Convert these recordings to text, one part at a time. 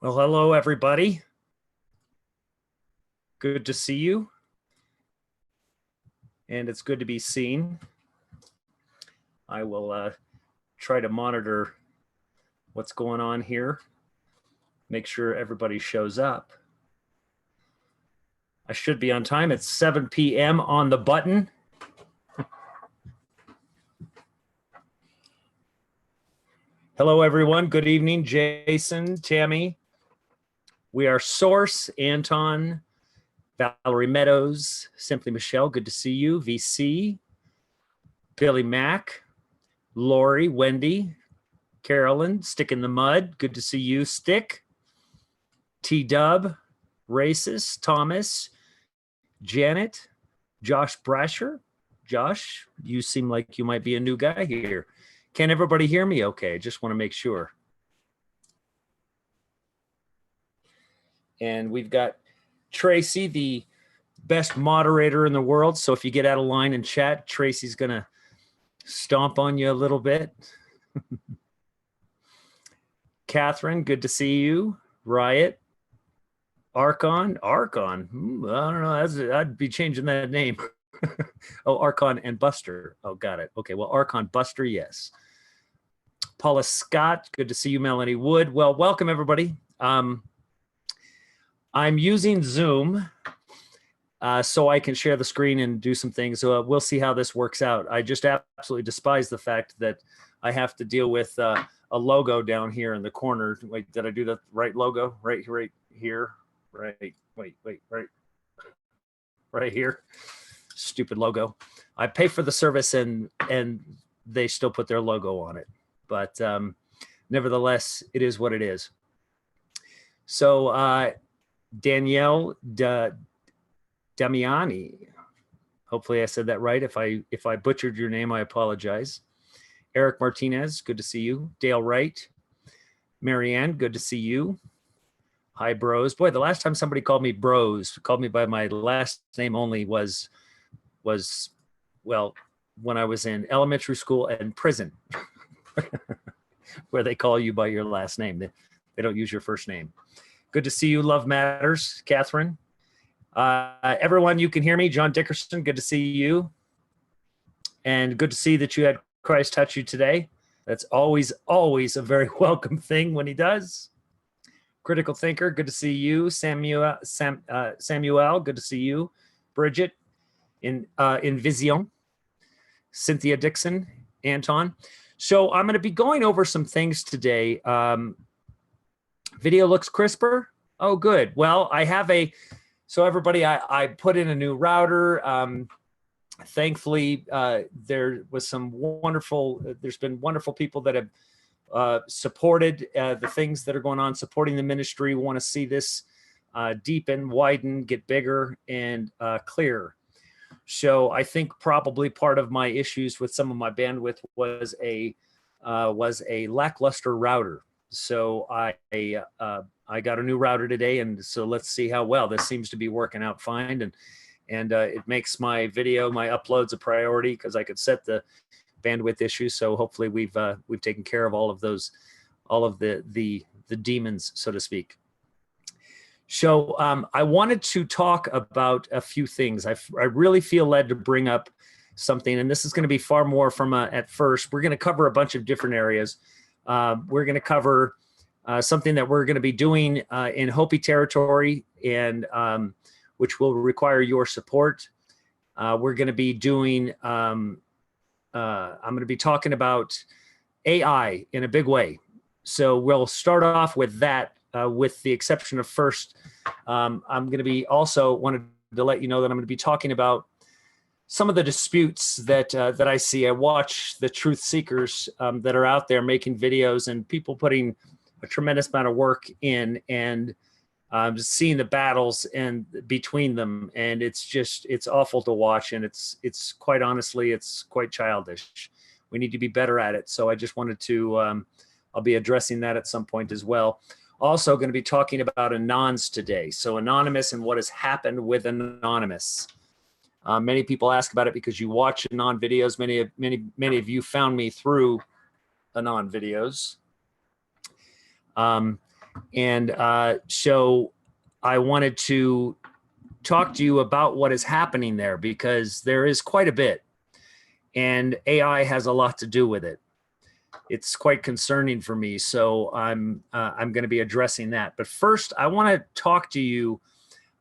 Well, hello, everybody. Good to see you. And it's good to be seen. I will try to monitor what's going on here. Make sure everybody shows up. I should be on time. It's 7 p.m. on the button. Hello, everyone. Good evening, Jason, Tammy. We are Source, Anton, Valerie Meadows, Simply Michelle, good to see you. VC, Billy Mack, Lori, Wendy, Carolyn, Stick in the Mud, good to see you. Stick, T-Dub, Racist, Thomas, Janet, Josh Brasher. Josh, you seem like you might be a new guy here. Can everybody hear me okay? Just want to make sure. And we've got Tracy, the best moderator in the world. So if you get out of line and chat, Tracy's going to stomp on you a little bit. Catherine, good to see you. Riot. Archon. I don't know. I'd be changing that name. Oh, Archon and Buster. Oh, got it. Okay, well, Archon, Buster, yes. Paula Scott, good to see you. Melanie Wood. Well, welcome, everybody. I'm using Zoom so I can share the screen and do some things. So we'll see how this works out. I just absolutely despise the fact that I have to deal with a logo down here in the corner. Wait, did I do the right logo? Right here. Right here. Stupid logo. I pay for the service and they still put their logo on it. But nevertheless, it is what it is. So Danielle Damiani. Hopefully I said that right. If I butchered your name, I apologize. Eric Martinez, good to see you. Dale Wright. Marianne, good to see you. Hi, bros. Boy, the last time somebody called me bros, called me by my last name only was well, when I was in elementary school and prison, where they call you by your last name. They don't use your first name. Good to see you. Love matters. Catherine. Everyone, you can hear me. John Dickerson, good to see you. And good to see that you had Christ touch you today. That's always a very welcome thing when he does. Critical Thinker, good to see you. Samuel, good to see you. Bridget, in Vision. Cynthia Dixon, Anton. So I'm going to be going over some things today. Video looks crisper. Oh, good. Well, I have so everybody, I put in a new router. Thankfully, there was there's been wonderful people that have supported the things that are going on, supporting the ministry. We want to see this deepen, widen, get bigger, and clear. So I think probably part of my issues with some of my bandwidth was a lackluster router. So I got a new router today, and so let's see how well this seems to be working out fine. And it makes my uploads a priority because I could set the bandwidth issues. So hopefully we've taken care of all of the demons, so to speak. So I wanted to talk about a few things. I really feel led to bring up something, and this is going to be far more from at first. We're going to cover a bunch of different areas. We're going to cover something that we're going to be doing in Hopi territory, and which will require your support. We're going to be doing, I'm going to be talking about AI in a big way. So we'll start off with that. With the exception of first, I'm going to be also wanted to let you know that I'm going to be talking about some of the disputes that I see. I watch the truth seekers that are out there making videos and people putting a tremendous amount of work in, and just seeing the battles and between them, and it's awful to watch, and it's quite honestly, it's quite childish. We need to be better at it. So I just wanted to I'll be addressing that at some point as well. Also going to be talking about Anons today. So Anonymous and what has happened with Anonymous. Many people ask about it because you watch Anon videos. Many of you found me through Anon videos. And so I wanted to talk to you about what is happening there, because there is quite a bit, and AI has a lot to do with it. It's quite concerning for me, so I'm going to be addressing that. But first, I want to talk to you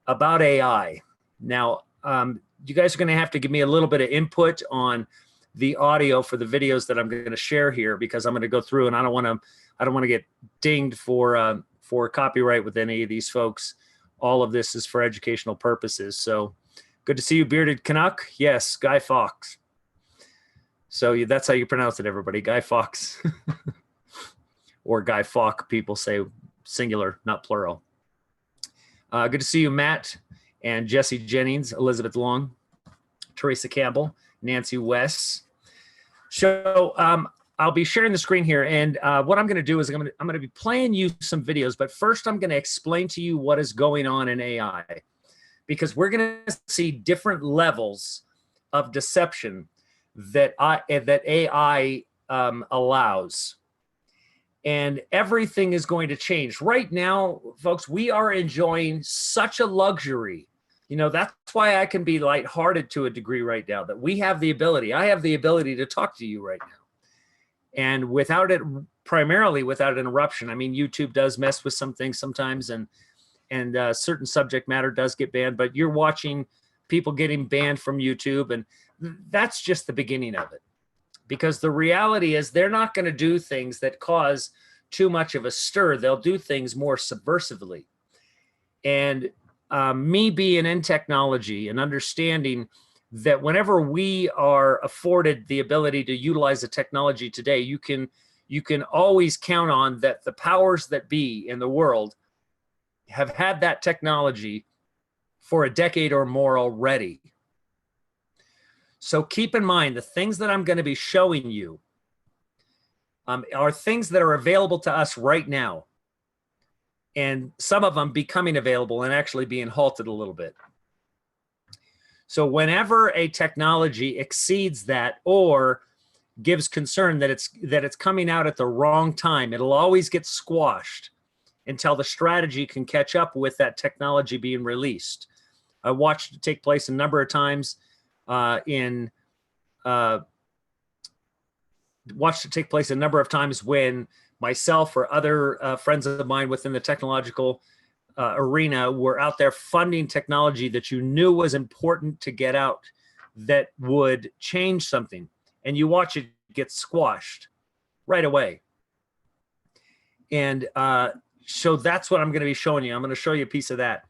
about AI. Now, you guys are going to have to give me a little bit of input on the audio for the videos that I'm going to share here, because I'm going to go through, and I don't want to get dinged for copyright with any of these folks. All of this is for educational purposes. So good to see you, Bearded Canuck. Yes, Guy Fawkes. So that's how you pronounce it, everybody. Guy Fawkes. Or Guy Fawkes, people say singular, not plural. Good to see you, Matt and Jesse Jennings, Elizabeth Long, Teresa Campbell, Nancy West. So I'll be sharing the screen here, and what I'm going to do is I'm going to be playing you some videos, but first I'm going to explain to you what is going on in AI, because we're going to see different levels of deception that AI allows, and everything is going to change. Right now, folks, we are enjoying such a luxury. You know, that's why I can be lighthearted to a degree right now, that we have the ability, I have the ability to talk to you right now. And without it, primarily without interruption. I mean, YouTube does mess with some things sometimes, and certain subject matter does get banned, but you're watching people getting banned from YouTube, and that's just the beginning of it. Because the reality is they're not going to do things that cause too much of a stir. They'll do things more subversively. And me being in technology and understanding that whenever we are afforded the ability to utilize the technology today, you can always count on that the powers that be in the world have had that technology for a decade or more already. So keep in mind, the things that I'm going to be showing you are things that are available to us right now. And some of them becoming available and actually being halted a little bit. So whenever a technology exceeds that or gives concern that it's coming out at the wrong time, it'll always get squashed until the strategy can catch up with that technology being released. I watched it take place a number of times watched it take place a number of times when myself or other friends of mine within the technological arena were out there funding technology that you knew was important to get out, that would change something, and you watch it get squashed right away. And so that's what I'm going to be showing you. I'm going to show you a piece of that.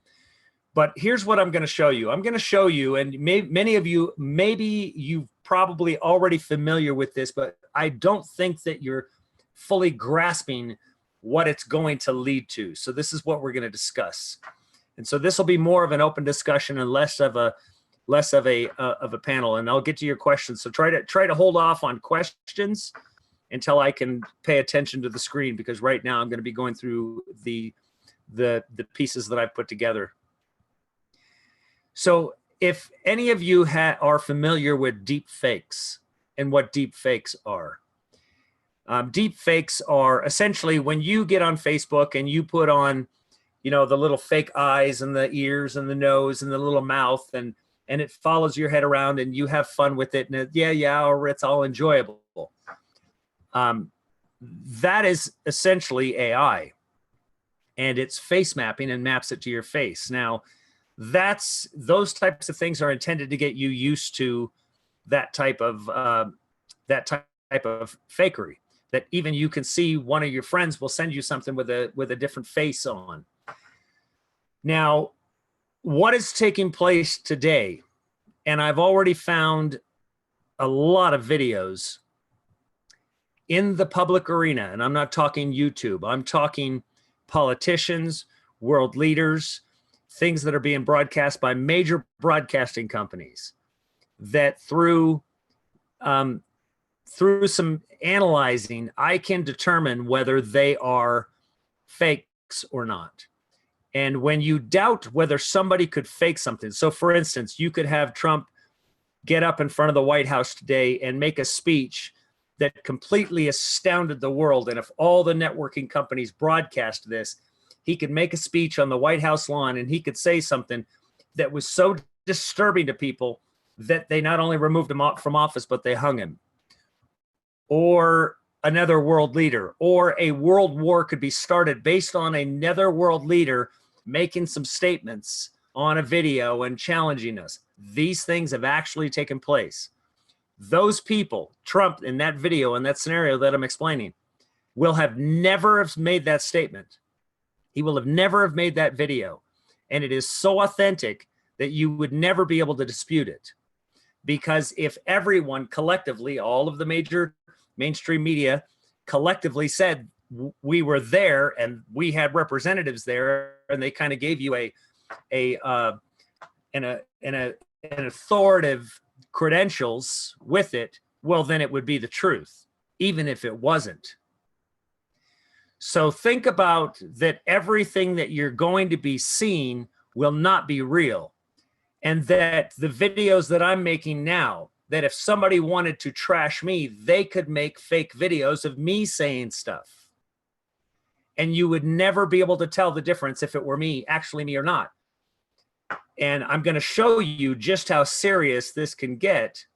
But here's what I'm going to show you. I'm going to show you, and many of you, maybe you've probably already familiar with this, but I don't think that you're fully grasping what it's going to lead to. So this is what we're going to discuss. And so this will be more of an open discussion and less of a panel, and I'll get to your questions. So try to hold off on questions until I can pay attention to the screen, because right now I'm going to be going through the pieces that I've put together. So if any of you are familiar with deep fakes and what deep fakes are, deep fakes are essentially when you get on Facebook and you put on, you know, the little fake eyes and the ears and the nose and the little mouth, and it follows your head around and you have fun with it, and or it's all enjoyable. That is essentially AI, and it's face mapping and maps it to your face. Now, those types of things are intended to get you used to that type of fakery, that even you can see one of your friends will send you something with a different face on. Now, what is taking place today, and I've already found a lot of videos in the public arena, and I'm not talking YouTube, I'm talking politicians, world leaders, things that are being broadcast by major broadcasting companies, that through some analyzing, I can determine whether they are fakes or not. And when you doubt whether somebody could fake something, so for instance, you could have Trump get up in front of the White House today and make a speech that completely astounded the world. And if all the networking companies broadcast this, he could make a speech on the White House lawn and he could say something that was so disturbing to people that they not only removed him from office, but they hung him. Or another world leader, or a world war could be started based on another world leader making some statements on a video and challenging us. These things have actually taken place. Those people, Trump in that video, in that scenario that I'm explaining, will have never have made that statement. He will have never have made that video. And it is so authentic that you would never be able to dispute it. Because if everyone collectively, all of the major mainstream media collectively said we were there and we had representatives there, and they kind of gave you an authoritative credentials with it, well, then it would be the truth, even if it wasn't. So think about that everything that you're going to be seeing will not be real. And that the videos that I'm making now, that if somebody wanted to trash me, they could make fake videos of me saying stuff. And you would never be able to tell the difference if it were me, actually me or not. And I'm going to show you just how serious this can get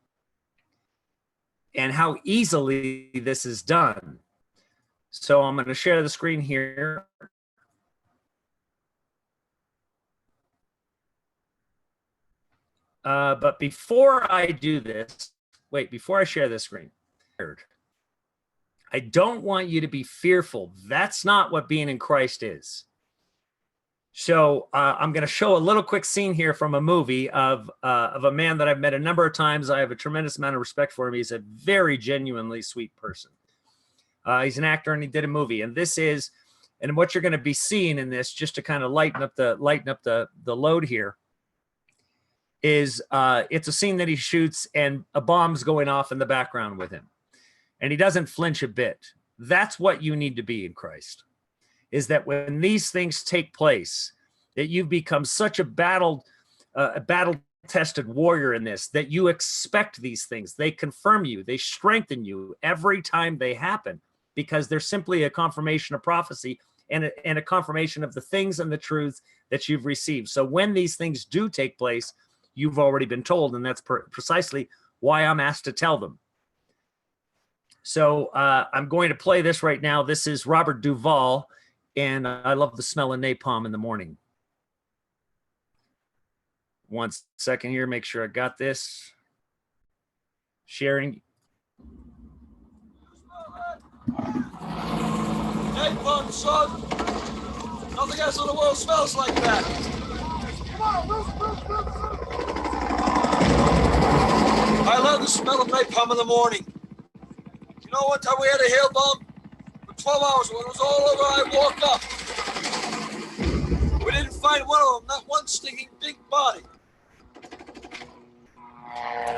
and how easily this is done. So I'm going to share the screen here. But before I do this, before I share this screen, I don't want you to be fearful. That's not what being in Christ is. So I'm going to show a little quick scene here from a movie of a man that I've met a number of times. I have a tremendous amount of respect for him. He's a very genuinely sweet person. He's an actor and he did a movie. And this is, and what you're going to be seeing in this, just to kind of lighten up the load here, is it's a scene that he shoots and a bomb's going off in the background with him. And he doesn't flinch a bit. That's what you need to be in Christ, is that when these things take place, that you've become such a battle-tested warrior in this, that you expect these things. They confirm you. They strengthen you every time they happen, because they're simply a confirmation of prophecy and a confirmation of the things and the truths that you've received. So when these things do take place, you've already been told, and that's precisely why I'm asked to tell them. So I'm going to play this right now. This is Robert Duvall, and I love the smell of napalm in the morning. 1 second here, make sure I got this. Sharing. Napalm, son! Nothing else in the world smells like that! I love the smell of napalm in the morning. You know, one time we had a hail bomb for 12 hours. When it was all over, I walked up. We didn't find one of them, not one stinking big body.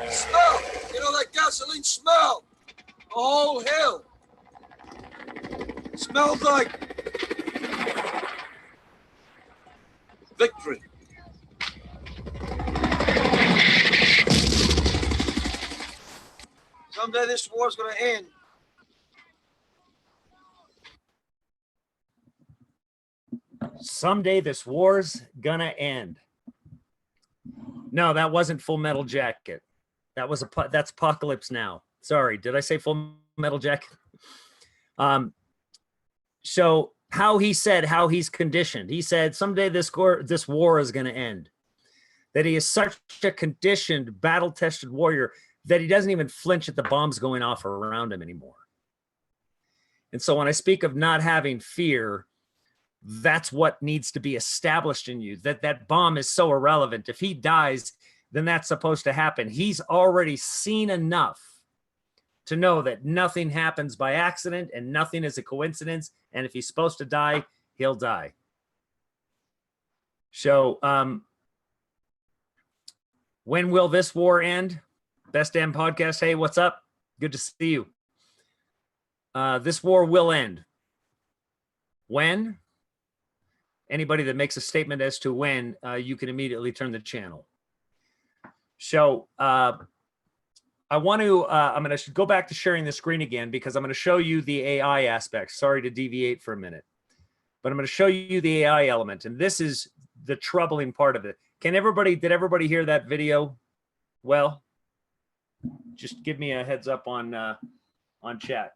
Smell! You know that gasoline smell? The whole hill. Smelled like victory. Someday this war's gonna end. Someday this war's gonna end. No, that wasn't Full Metal Jacket. That's Apocalypse Now. Sorry, did I say Full Metal Jacket? So how he's conditioned. He said someday this war is going to end. That he is such a conditioned, battle-tested warrior that he doesn't even flinch at the bombs going off around him anymore. And so when I speak of not having fear, that's what needs to be established in you, that bomb is so irrelevant. If he dies, then that's supposed to happen. He's already seen enough to know that nothing happens by accident and nothing is a coincidence. And if he's supposed to die, he'll die. So when will this war end? Best Damn Podcast. Hey, what's up? Good to see you. This war will end. When? Anybody that makes a statement as to when, you can immediately turn the channel. So I'm going to go back to sharing the screen again, because I'm going to show you the AI aspect. Sorry to deviate for a minute. but I'm going to show you the AI element. And this is the troubling part of it. Did everybody hear that video? Well, just give me a heads up on chat.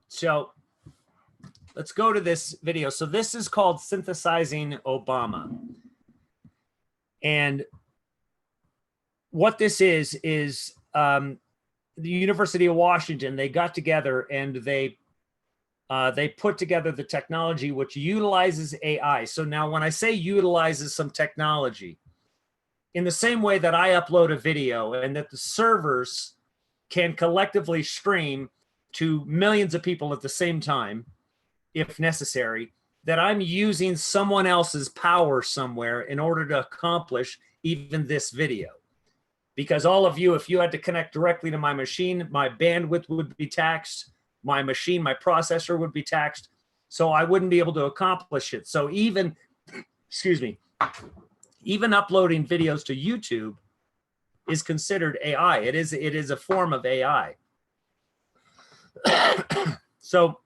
So let's go to this video. So this is called Synthesizing Obama. And what this is the University of Washington, they got together and they put together the technology which utilizes AI. So now when I say utilizes some technology, in the same way that I upload a video and that the servers can collectively stream to millions of people at the same time, if necessary, that I'm using someone else's power somewhere in order to accomplish even this video. Because all of you, if you had to connect directly to my machine, my bandwidth would be taxed, my machine, my processor would be taxed, so I wouldn't be able to accomplish it. So even, excuse me, even uploading videos to YouTube is considered AI. It is a form of AI. So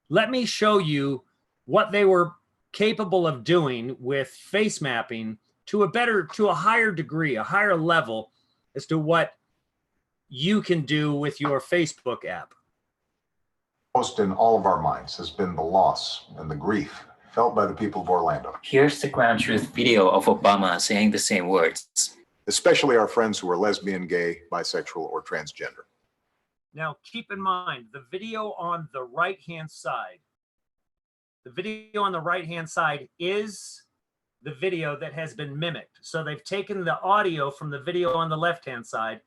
let me show you what they were capable of doing with face mapping to a higher degree, a higher level, as to what you can do with your Facebook app. Most in all of our minds has been the loss and the grief felt by the people of Orlando. Here's the ground truth video of Obama saying the same words. Especially our friends who are lesbian, gay, bisexual, or transgender. Now, keep in mind, the video on the right-hand side, is the video that has been mimicked. So they've taken the audio from the video on the left-hand side,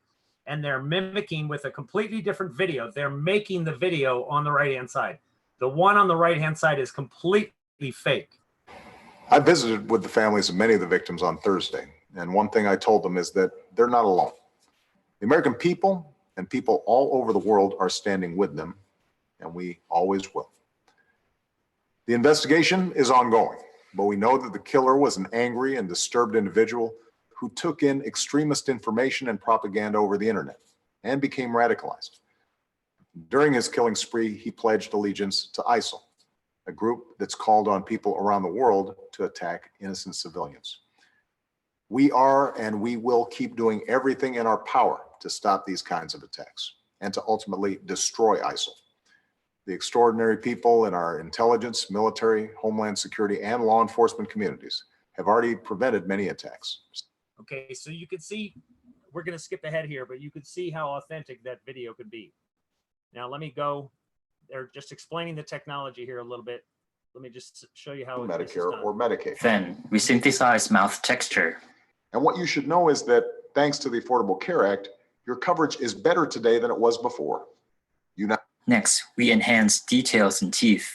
and they're mimicking with a completely different video. They're making the video on the right-hand side. The one on the right-hand side is completely fake. I visited with the families of many of the victims on Thursday, and one thing I told them is that they're not alone. The American people and people all over the world are standing with them, and we always will. The investigation is ongoing, but we know that the killer was an angry and disturbed individual who took in extremist information and propaganda over the internet and became radicalized. During his killing spree, he pledged allegiance to ISIL, a group that's called on people around the world to attack innocent civilians. We are and we will keep doing everything in our power to stop these kinds of attacks and to ultimately destroy ISIL. The extraordinary people in our intelligence, military, homeland security, and law enforcement communities have already prevented many attacks. Okay, so you can see, we're going to skip ahead here, but you can see how authentic that video could be. Now let me go, they're just explaining the technology here a little bit. Let me just show you how Medicare or Medicaid. Then we synthesize mouth texture. And what you should know is that thanks to the Affordable Care Act, your coverage is better today than it was before. You Next, we enhance details in teeth.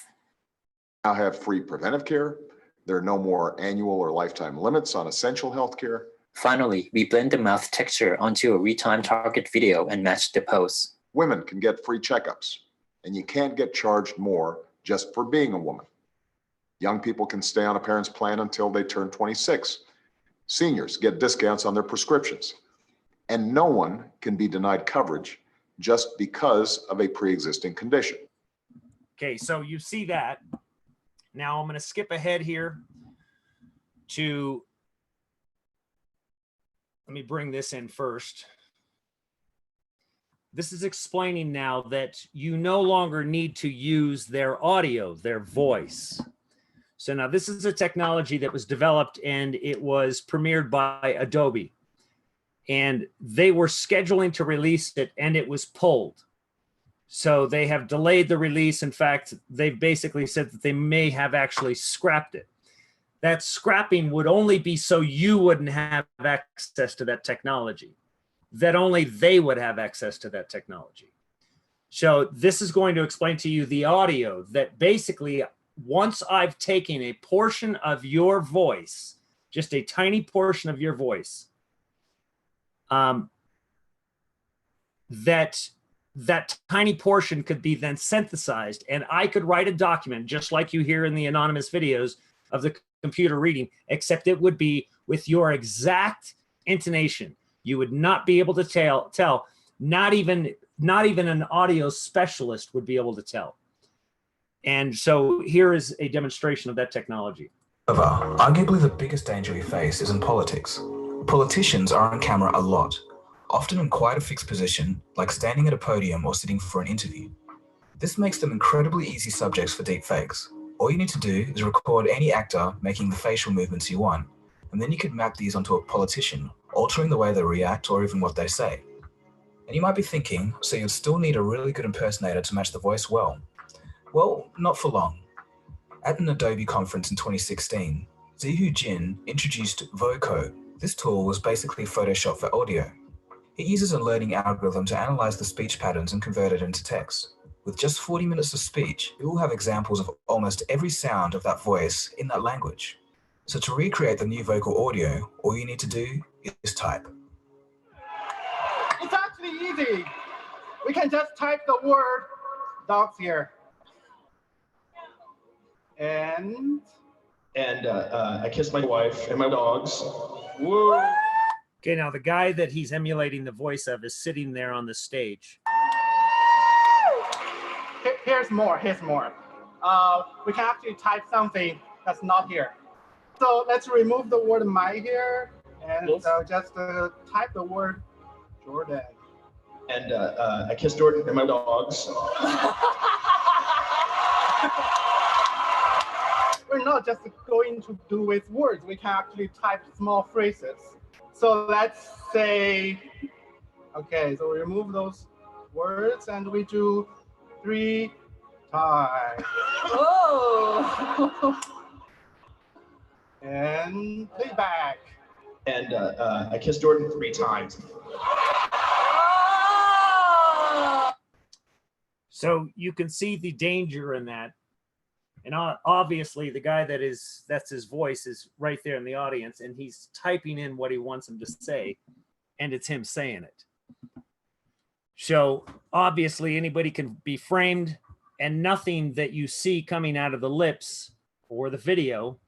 now have free preventive care. There are no more annual or lifetime limits on essential health care. Finally, we blend the mouth texture onto a retimed target video and match the pose. Women can get free checkups, and you can't get charged more just for being a woman. Young people can stay on a parent's plan until they turn 26. Seniors get discounts on their prescriptions, and no one can be denied coverage just because of a pre-existing condition. Okay, so you see that. Now I'm going to skip ahead here to, let me bring this in first. This is explaining now that you no longer need to use their audio, their voice. So now this is a technology that was developed and it was premiered by Adobe. And they were scheduling to release it and it was pulled. So they have delayed the release. In fact, they've basically said that they may have actually scrapped it. That scrapping would only be so you wouldn't have access to that technology, that only they would have access to that technology. So this is going to explain to you the audio that basically once I've taken a portion of your voice, just a tiny portion of your voice, that tiny portion could be then synthesized, and I could write a document just like you hear in the anonymous videos of the computer reading, except it would be with your exact intonation. You would not be able to tell, not even not even an audio specialist would be able to tell. And so here is a demonstration of that technology. However, arguably the biggest danger we face is in politics. Politicians are on camera a lot, often in quite a fixed position, like standing at a podium or sitting for an interview. This makes them incredibly easy subjects for deepfakes. All you need to do is record any actor making the facial movements you want, and then you could map these onto a politician, altering the way they react or even what they say. And you might be thinking, so you'd still need a really good impersonator to match the voice well. Well, not for long. At an Adobe conference in 2016, Zihu Jin introduced Voco. This tool was basically Photoshop for audio. It uses a learning algorithm to analyze the speech patterns and convert it into text. With just 40 minutes of speech, it will have examples of almost every sound of that voice in that language. So to recreate the new vocal audio, all you need to do is type. It's actually easy. We can just type the word dogs here. And I kissed my wife and my dogs. Woo! Okay, now the guy that he's emulating the voice of is sitting there on the stage. Here's more. We can actually type something that's not here. So let's remove the word my here and just type the word Jordan. And I kissed Jordan and my dogs. We're not just going to do with words. We can actually type small phrases. So let's say, okay, so we remove those words and we do 3 times. Oh! And playback. And I kissed Jordan 3 times. So you can see the danger in that. And obviously the guy that's his voice is right there in the audience, and he's typing in what he wants him to say, and it's him saying it. So obviously anybody can be framed, and nothing that you see coming out of the lips or the video,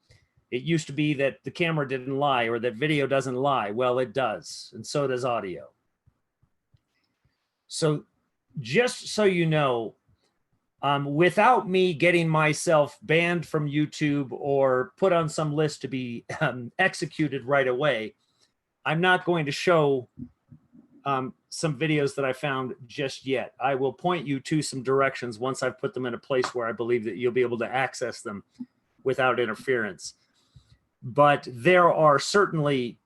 it used to be that the camera didn't lie or that video doesn't lie. Well, it does, and so does audio. So just so you know, without me getting myself banned from YouTube or put on some list to be executed right away, I'm not going to show some videos that I found just yet. I will point you to some directions once I've put them in a place where I believe that you'll be able to access them without interference. But there are certainly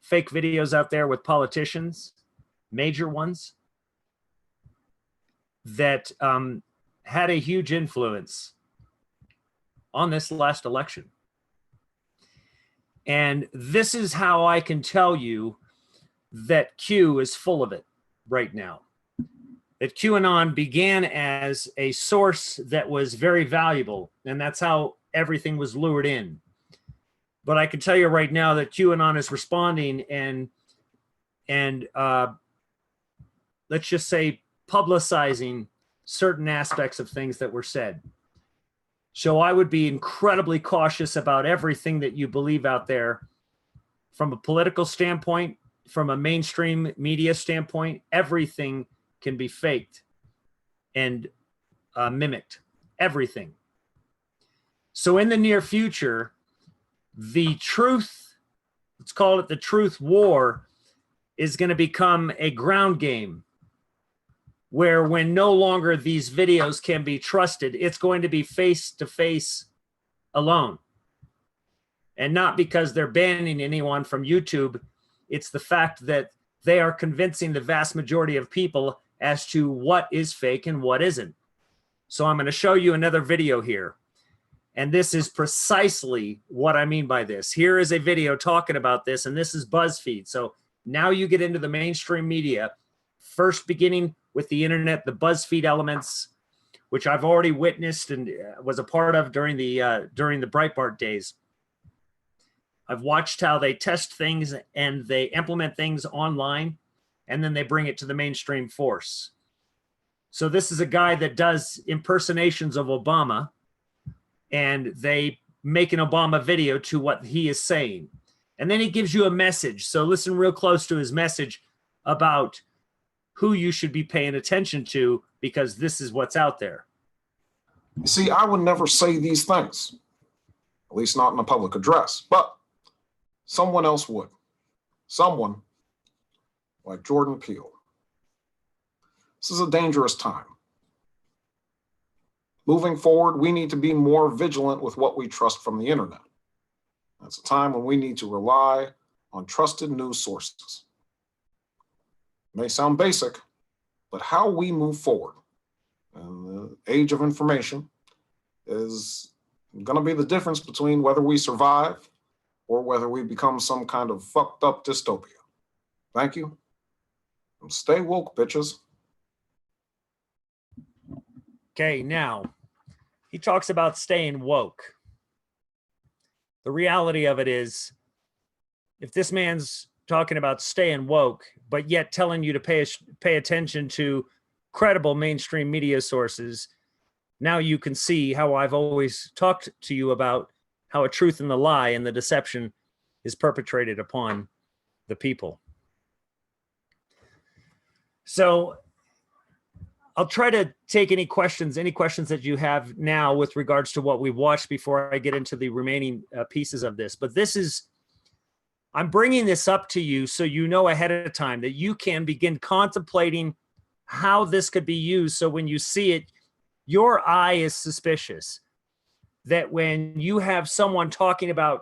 fake videos out there with politicians, major ones, that had a huge influence on this last election. And this is how I can tell you that Q is full of it right now. That QAnon began as a source that was very valuable, and that's how everything was lured in. But I can tell you right now that QAnon is responding and let's just say publicizing certain aspects of things that were said. So I would be incredibly cautious about everything that you believe out there from a political standpoint, from a mainstream media standpoint. Everything can be faked and mimicked, everything. So in the near future, the truth, let's call it the truth war, is going to become a ground game, where when no longer these videos can be trusted, it's going to be face-to-face alone. And not because they're banning anyone from YouTube. It's the fact that they are convincing the vast majority of people as to what is fake and what isn't. So I'm going to show you another video here. And this is precisely what I mean by this. Here is a video talking about this, and this is BuzzFeed. So now you get into the mainstream media, first beginning with the internet, the BuzzFeed elements, which I've already witnessed and was a part of during the Breitbart days. I've watched how they test things and they implement things online, and then they bring it to the mainstream force. So this is a guy that does impersonations of Obama, and they make an Obama video to what he is saying. And then he gives you a message. So listen real close to his message about who you should be paying attention to, because this is what's out there. You see, I would never say these things, at least not in a public address, but someone else would. Someone like Jordan Peele. This is a dangerous time. Moving forward, we need to be more vigilant with what we trust from the internet. It's a time when we need to rely on trusted news sources. It may sound basic, but how we move forward in the age of information is going to be the difference between whether we survive or whether we become some kind of fucked up dystopia. Thank you. And stay woke, bitches. Okay, now, he talks about staying woke. The reality of it is, if this man's talking about staying woke, but yet telling you to pay attention to credible mainstream media sources, now you can see how I've always talked to you about how a truth and the lie and the deception is perpetrated upon the people. So I'll try to take any questions that you have now with regards to what we've watched before I get into the remaining pieces of this. But I'm bringing this up to you so you know ahead of time that you can begin contemplating how this could be used. So when you see it, your eye is suspicious. That when you have someone talking about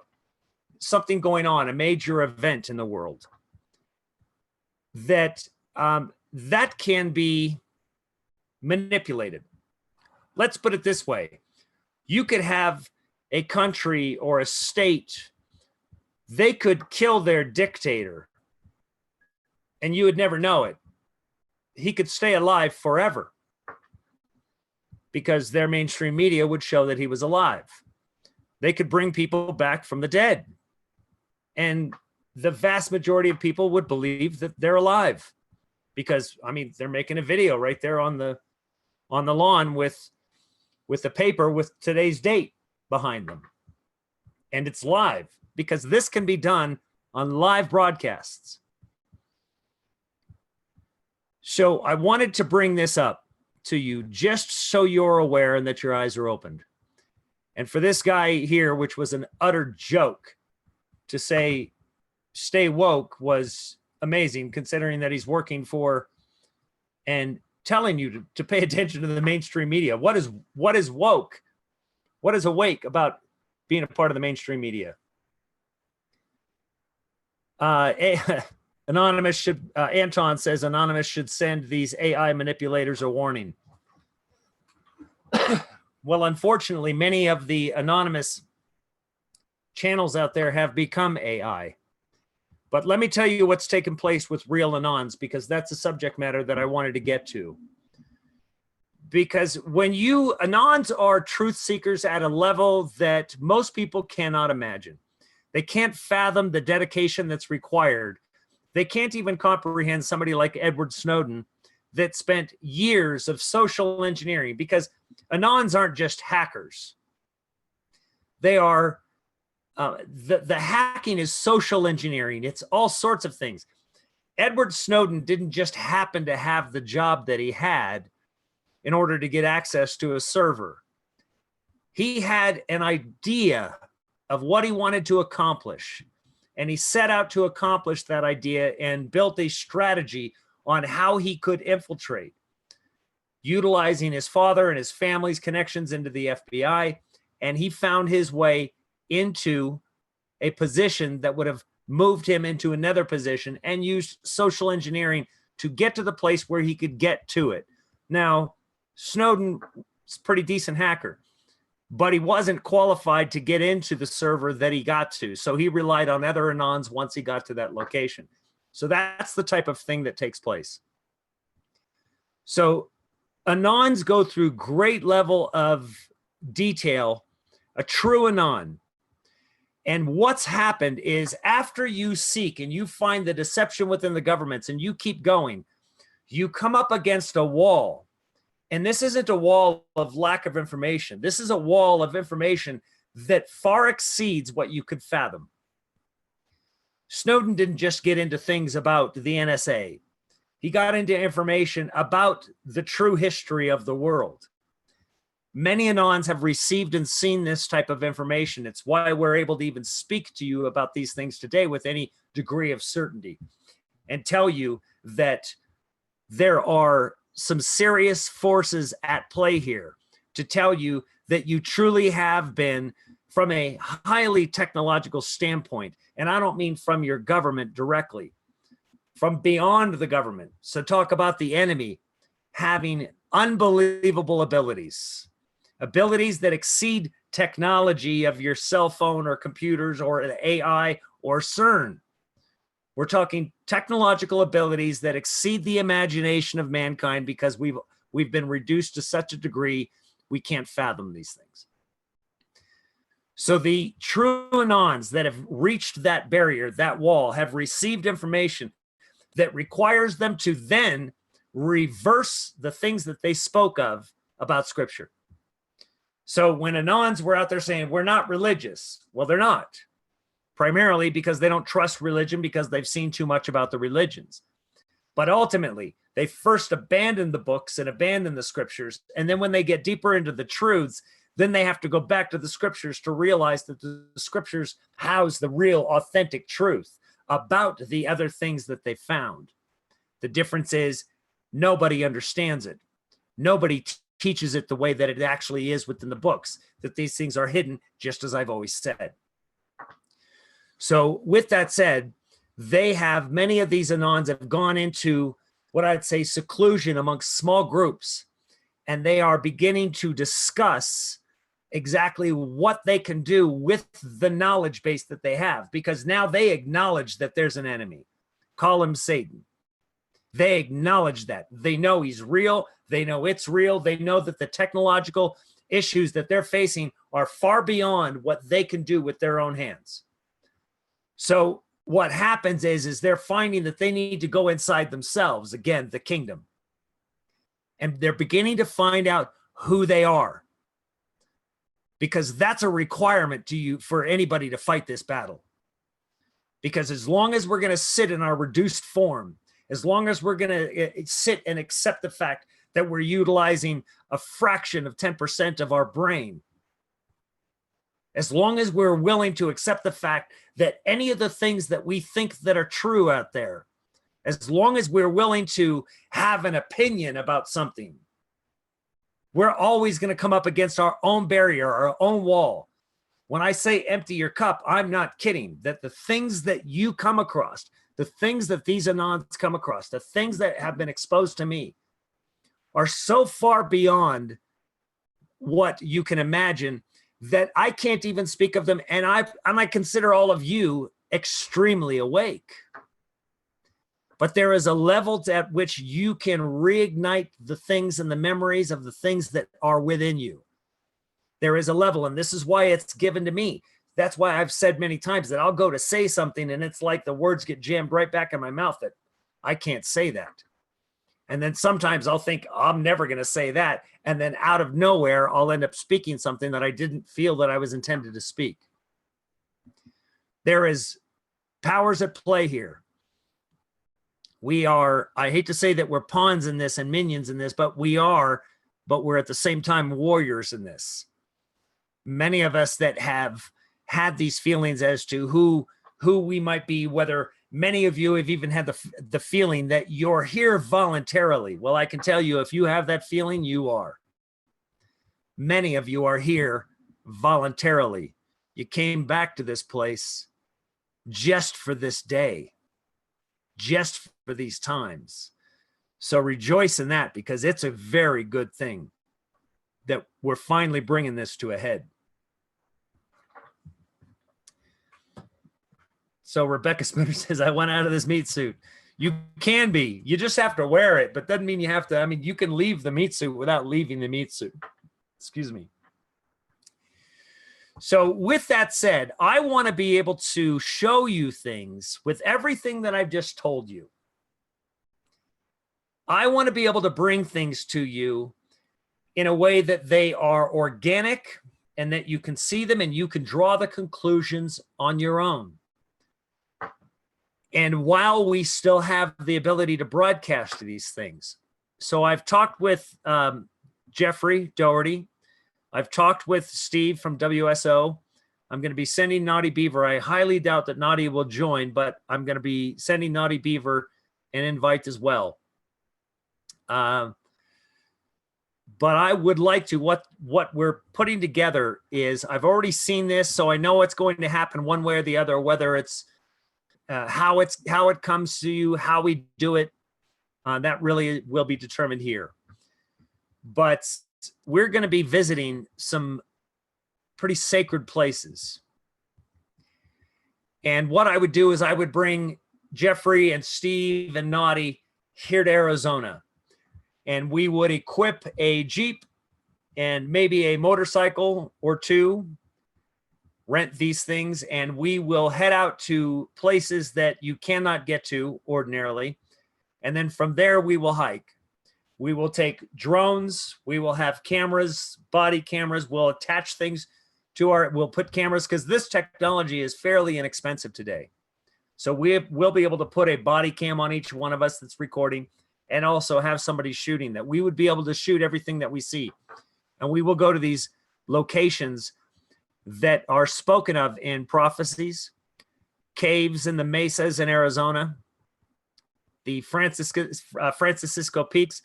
something going on, a major event in the world, that that can be manipulated. Let's put it this way. You could have a country or a state, they could kill their dictator and you would never know it. He could stay alive forever because their mainstream media would show that he was alive. They could bring people back from the dead. And the vast majority of people would believe that they're alive because, I mean, they're making a video right there on the lawn with the paper with today's date behind them. And it's live because this can be done on live broadcasts. So I wanted to bring this up to you just so you're aware and that your eyes are opened. And for this guy here, which was an utter joke, to say stay woke was amazing, considering that he's working for and telling you to pay attention to the mainstream media. What is woke? What is awake about being a part of the mainstream media? Anonymous should, Anton says Anonymous should send these AI manipulators a warning. Well, unfortunately, many of the anonymous channels out there have become AI. But let me tell you what's taken place with real Anons, because that's a subject matter that I wanted to get to. Because when Anons are truth seekers at a level that most people cannot imagine. They can't fathom the dedication that's required. They can't even comprehend somebody like Edward Snowden that spent years of social engineering, because Anons aren't just hackers. They are, the hacking is social engineering. It's all sorts of things. Edward Snowden didn't just happen to have the job that he had in order to get access to a server. He had an idea of what he wanted to accomplish. And he set out to accomplish that idea and built a strategy on how he could infiltrate, utilizing his father and his family's connections into the FBI. And he found his way into a position that would have moved him into another position and used social engineering to get to the place where he could get to it. Now, Snowden is a pretty decent hacker, but he wasn't qualified to get into the server that he got to. So he relied on other Anons once he got to that location. So that's the type of thing that takes place. So Anons go through great level of detail, a true Anon. And what's happened is after you seek and you find the deception within the governments and you keep going, you come up against a wall. And this isn't a wall of lack of information. This is a wall of information that far exceeds what you could fathom. Snowden didn't just get into things about the NSA. He got into information about the true history of the world. Many Anons have received and seen this type of information. It's why we're able to even speak to you about these things today with any degree of certainty and tell you that there are some serious forces at play here to tell you that you truly have been, from a highly technological standpoint, and I don't mean from your government directly, from beyond the government. So talk about the enemy having unbelievable abilities that exceed technology of your cell phone or computers or AI or CERN. We're talking technological abilities that exceed the imagination of mankind because we've been reduced to such a degree we can't fathom these things. So the true Anons that have reached that barrier, that wall, have received information that requires them to then reverse the things that they spoke of about Scripture. So when Anons were out there saying, we're not religious, well, they're not. Primarily because they don't trust religion because they've seen too much about the religions. But ultimately, they first abandon the books and abandon the Scriptures. And then when they get deeper into the truths, then they have to go back to the Scriptures to realize that the Scriptures house the real authentic truth about the other things that they found. The difference is nobody understands it. Nobody teaches it the way that it actually is within the books, that these things are hidden, just as I've always said. So with that said, many of these Anons have gone into what I'd say seclusion amongst small groups, and they are beginning to discuss exactly what they can do with the knowledge base that they have, because now they acknowledge that there's an enemy. Call him Satan. They acknowledge that. They know he's real. They know it's real. They know that the technological issues that they're facing are far beyond what they can do with their own hands. So what happens is they're finding that they need to go inside themselves, again, the kingdom. And they're beginning to find out who they are, because that's a requirement to you for anybody to fight this battle. Because as long as we're going to sit in our reduced form, as long as we're going to sit and accept the fact that we're utilizing a fraction of 10% of our brain, as long as we're willing to accept the fact that any of the things that we think that are true out there, as long as we're willing to have an opinion about something, we're always going to come up against our own barrier, our own wall. When I say empty your cup, I'm not kidding. That the things that you come across, the things that these Anons come across, the things that have been exposed to me are so far beyond what you can imagine that I can't even speak of them. And I consider all of you extremely awake. But there is a level at which you can reignite the things and the memories of the things that are within you. There is a level, and this is why it's given to me. That's why I've said many times that I'll go to say something and it's like the words get jammed right back in my mouth that I can't say that. And then sometimes I'll think I'm never going to say that. And then out of nowhere, I'll end up speaking something that I didn't feel that I was intended to speak. There is powers at play here. We are, I hate to say that we're pawns in this and minions in this, but we're at the same time warriors in this. Many of us that have had these feelings as to who we might be, whether many of you have even had the feeling that you're here voluntarily. Well, I can tell you, if you have that feeling, you are. Many of you are here voluntarily. You came back to this place just for this day, just for these times. So rejoice in that, because it's a very good thing that we're finally bringing this to a head. So Rebecca Spinner says, I went out of this meat suit. You can be. You just have to wear it, but doesn't mean you have to. I mean, you can leave the meat suit without leaving the meat suit. Excuse me. So with that said, I want to be able to show you things with everything that I've just told you. I want to be able to bring things to you in a way that they are organic and that you can see them and you can draw the conclusions on your own. And while we still have the ability to broadcast these things. So I've talked with Jeffrey Doherty. I've talked with Steve from WSO. I'm going to be sending Naughty Beaver. I highly doubt that Naughty will join, but I'm going to be sending Naughty Beaver an invite as well. But I would like to, what we're putting together is, I've already seen this, so I know it's going to happen one way or the other, whether it's how it comes to you, how we do it, that really will be determined here. But we're going to be visiting some pretty sacred places. And what I would do is I would bring Jeffrey and Steve and Naughty here to Arizona. And we would equip a Jeep and maybe a motorcycle or two, rent these things, and we will head out to places that you cannot get to ordinarily. And then from there, we will hike. We will take drones. We will have cameras, body cameras. We'll attach things to we'll put cameras, because this technology is fairly inexpensive today. So we'll be able to put a body cam on each one of us that's recording, and also have somebody shooting that. We would be able to shoot everything that we see. And we will go to these locations that are spoken of in prophecies, caves in the mesas in Arizona, the Francisco Peaks,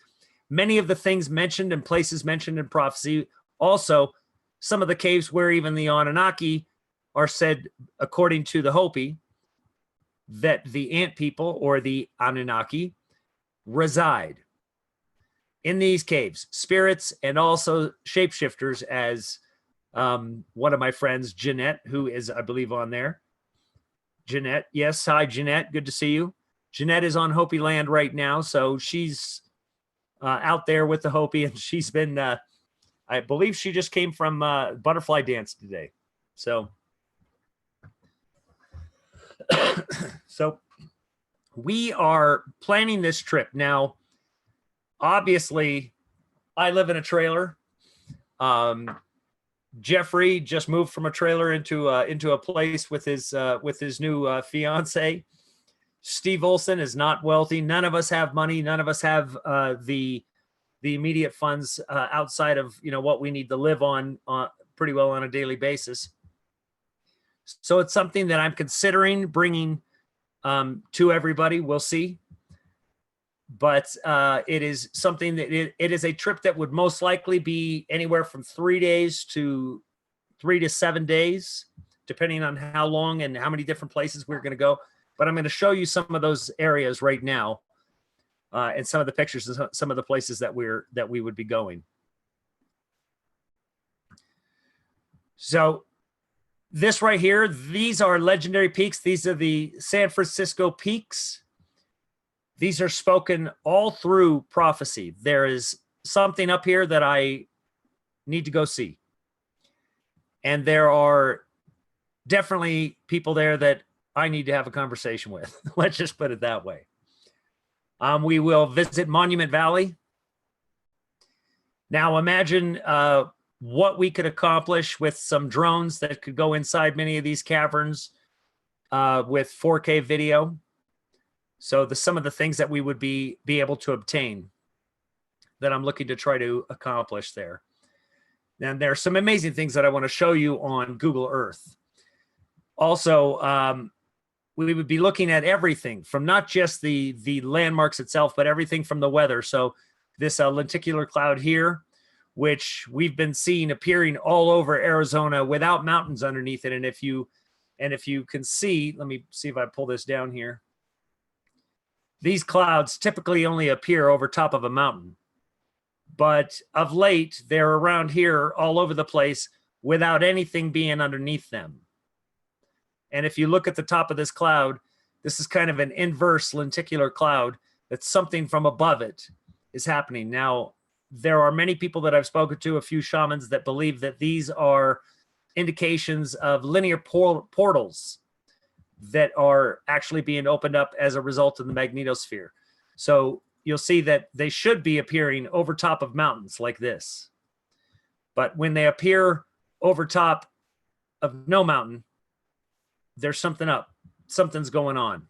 many of the things mentioned and places mentioned in prophecy. Also, some of the caves where even the Anunnaki are said, according to the Hopi, that the ant people or the Anunnaki reside in these caves, spirits and also shapeshifters, as one of my friends, Jeanette, who is, I believe, on there. Jeanette, yes. Hi, Jeanette. Good to see you. Jeanette is on Hopi land right now, so she's out there with the Hopi, and she's been, I believe she just came from Butterfly Dance today. So, so we are planning this trip. Now, obviously, I live in a trailer. Jeffrey just moved from a trailer into a place with his new fiance. Steve Olson is not wealthy. None of us have money. None of us have the immediate funds outside of what we need to live on pretty well on a daily basis. So it's something that I'm considering bringing to everybody. We'll see. But it is something that it is a trip that would most likely be anywhere from 3 days to 3 to 7 days, depending on how long and how many different places we're going to go. But I'm going to show you some of those areas right now, and some of the pictures and some of the places that we would be going. So this right here, these are legendary peaks. These are the San Francisco Peaks. These are spoken all through prophecy. There is something up here that I need to go see. And there are definitely people there that I need to have a conversation with. Let's just put it that way. We will visit Monument Valley. Now imagine what we could accomplish with some drones that could go inside many of these caverns with 4K video. So some of the things that we would be able to obtain that I'm looking to try to accomplish there. And there are some amazing things that I want to show you on Google Earth. Also, we would be looking at everything from not just the landmarks itself, but everything from the weather. So this lenticular cloud here, which we've been seeing appearing all over Arizona without mountains underneath it. And if you can see, let me see if I pull this down here. These clouds typically only appear over top of a mountain, but of late they're around here all over the place without anything being underneath them. And if you look at the top of this cloud, this is kind of an inverse lenticular cloud. That's something from above it is happening. Now, there are many people that I've spoken to, a few shamans, that believe that these are indications of linear portals that are actually being opened up as a result of the magnetosphere. So you'll see that they should be appearing over top of mountains like this. But when they appear over top of no mountain, there's something up. Something's going on.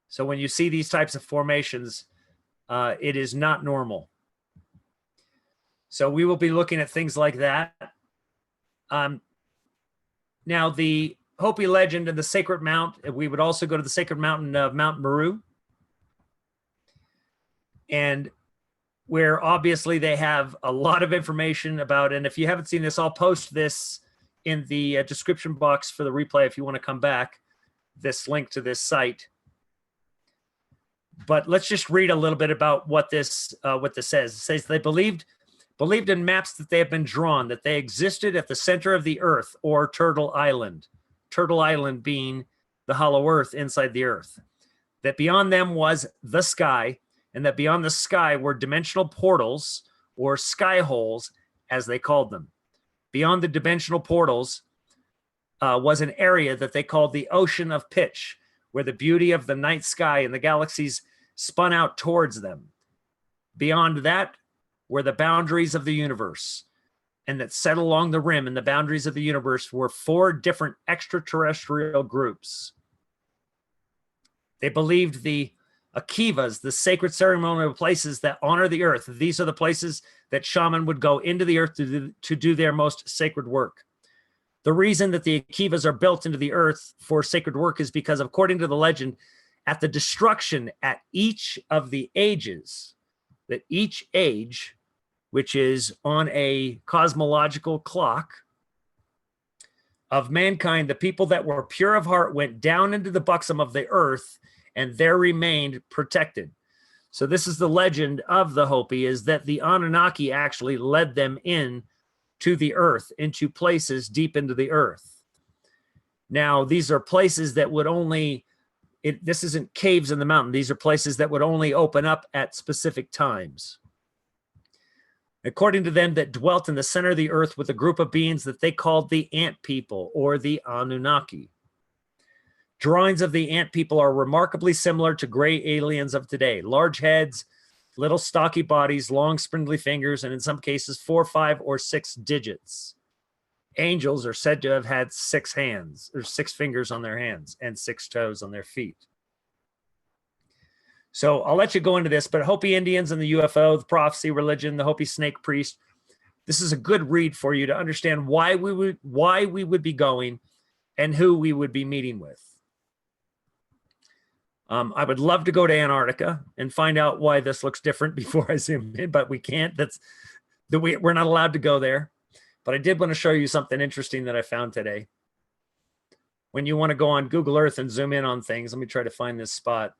So when you see these types of formations, it is not normal. So we will be looking at things like that. Now, the Hopi legend and the sacred mount, we would also go to the sacred mountain of Mount Meru. And where obviously they have a lot of information about, and if you haven't seen this, I'll post this in the description box for the replay if you want to come back, this link to this site. But let's just read a little bit about what this says. It says they believed in maps that they have been drawn, that they existed at the center of the earth, or Turtle Island. Turtle Island being the hollow earth inside the earth. That beyond them was the sky, and that beyond the sky were dimensional portals, or sky holes, as they called them. Beyond the dimensional portals was an area that they called the Ocean of Pitch, where the beauty of the night sky and the galaxies spun out towards them. Beyond that were the boundaries of the universe, and that set along the rim and the boundaries of the universe were 4 different extraterrestrial groups. They believed the Akivas, the sacred ceremonial places that honor the earth. These are the places that shaman would go into the earth to do their most sacred work. The reason that the Akivas are built into the earth for sacred work is because, according to the legend, at the destruction at each of the ages, that each age, which is on a cosmological clock of mankind, the people that were pure of heart went down into the buxom of the earth and there remained protected. So this is the legend of the Hopi, is that the Anunnaki actually led them in to the earth, into places deep into the earth. Now, these are places that would only, this isn't caves in the mountain. These are places that would only open up at specific times. According to them, that dwelt in the center of the earth with a group of beings that they called the Ant People, or the Anunnaki. Drawings of the Ant People are remarkably similar to gray aliens of today. Large heads, little stocky bodies, long spindly fingers, and in some cases 4, 5, or 6 digits. Angels are said to have had 6 hands, or 6 fingers on their hands, and 6 toes on their feet. So I'll let you go into this, but Hopi Indians and the UFO, the prophecy religion, the Hopi snake priest, this is a good read for you to understand why we would be going and who we would be meeting with. I would love to go to Antarctica and find out why this looks different before I zoom in, but we can't. We're not allowed to go there. But I did want to show you something interesting that I found today. When you want to go on Google Earth and zoom in on things, let me try to find this spot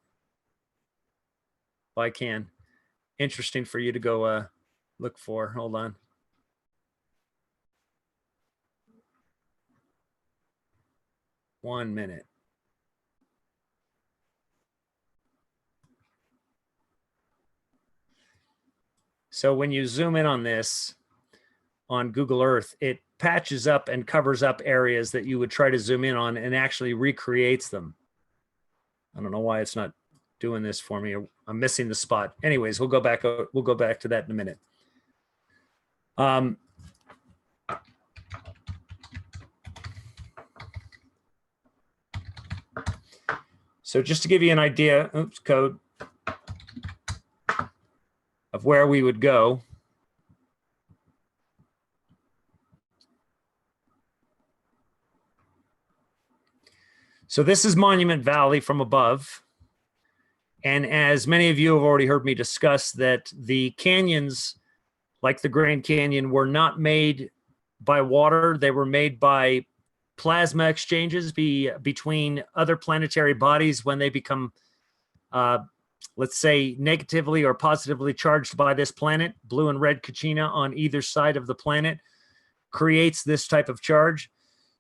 if I can. Interesting for you to go look for. Hold on. One minute. So when you zoom in on this on Google Earth, it patches up and covers up areas that you would try to zoom in on and actually recreates them. I don't know why it's not doing this for me. I'm missing the spot. Anyways, we'll go back to that in a minute. So just to give you an idea, code of where we would go. So this is Monument Valley from above. And as many of you have already heard me discuss, that the canyons, like the Grand Canyon, were not made by water. They were made by plasma exchanges between other planetary bodies when they become, let's say, negatively or positively charged by this planet. Blue and red Kachina on either side of the planet creates this type of charge.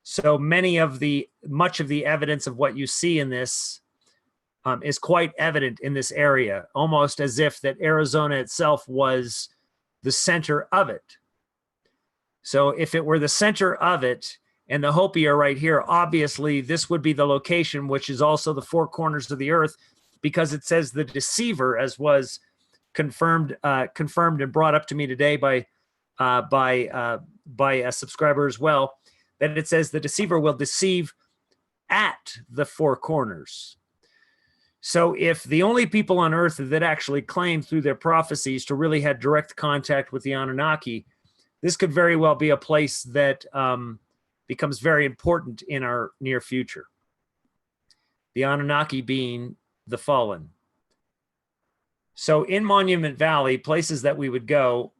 So much of the evidence of what you see in this is quite evident in this area, almost as if that Arizona itself was the center of it. So if it were the center of it and the Hopi are right here, obviously this would be the location, which is also the 4 corners of the earth, because it says the deceiver, as was confirmed and brought up to me today by a subscriber as well, that it says the deceiver will deceive at the 4 corners. So if the only people on Earth that actually claim through their prophecies to really had direct contact with the Anunnaki, this could very well be a place that becomes very important in our near future. The Anunnaki being the fallen. So in Monument Valley, places that we would go,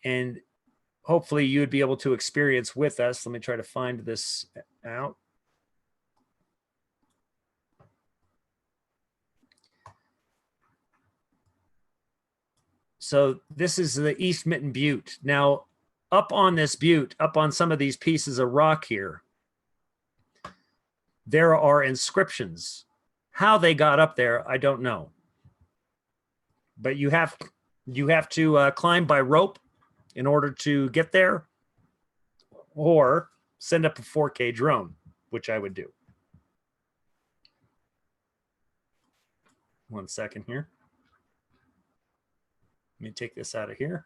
and hopefully you would be able to experience with us. Let me try to find this out. So this is the East Mitten Butte. Now, up on this butte, up on some of these pieces of rock here, there are inscriptions. How they got up there, I don't know. But you have to climb by rope in order to get there, or send up a 4K drone, which I would do. 1 second here. Let me take this out of here.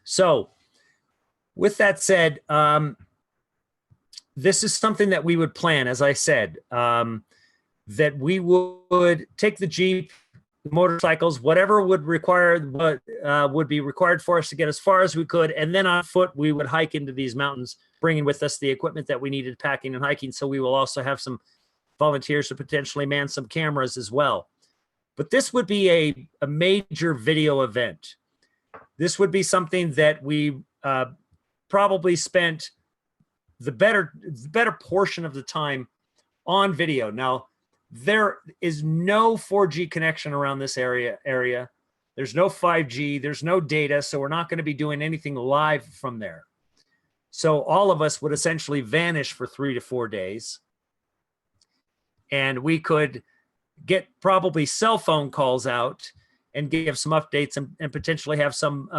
So with that said, this is something that we would plan, as I said, that we would take the Jeep, motorcycles, whatever would be required for us to get as far as we could. And then on foot, we would hike into these mountains, bringing with us the equipment that we needed packing and hiking. So we will also have some volunteers to potentially man some cameras as well. But this would be a major video event. This would be something that we probably spent the better portion of the time on video. Now, there is no 4G connection around this area. There's no 5G, there's no data, so we're not going to be doing anything live from there. So all of us would essentially vanish for 3 to 4 days. And we could get probably cell phone calls out and give some updates and potentially have some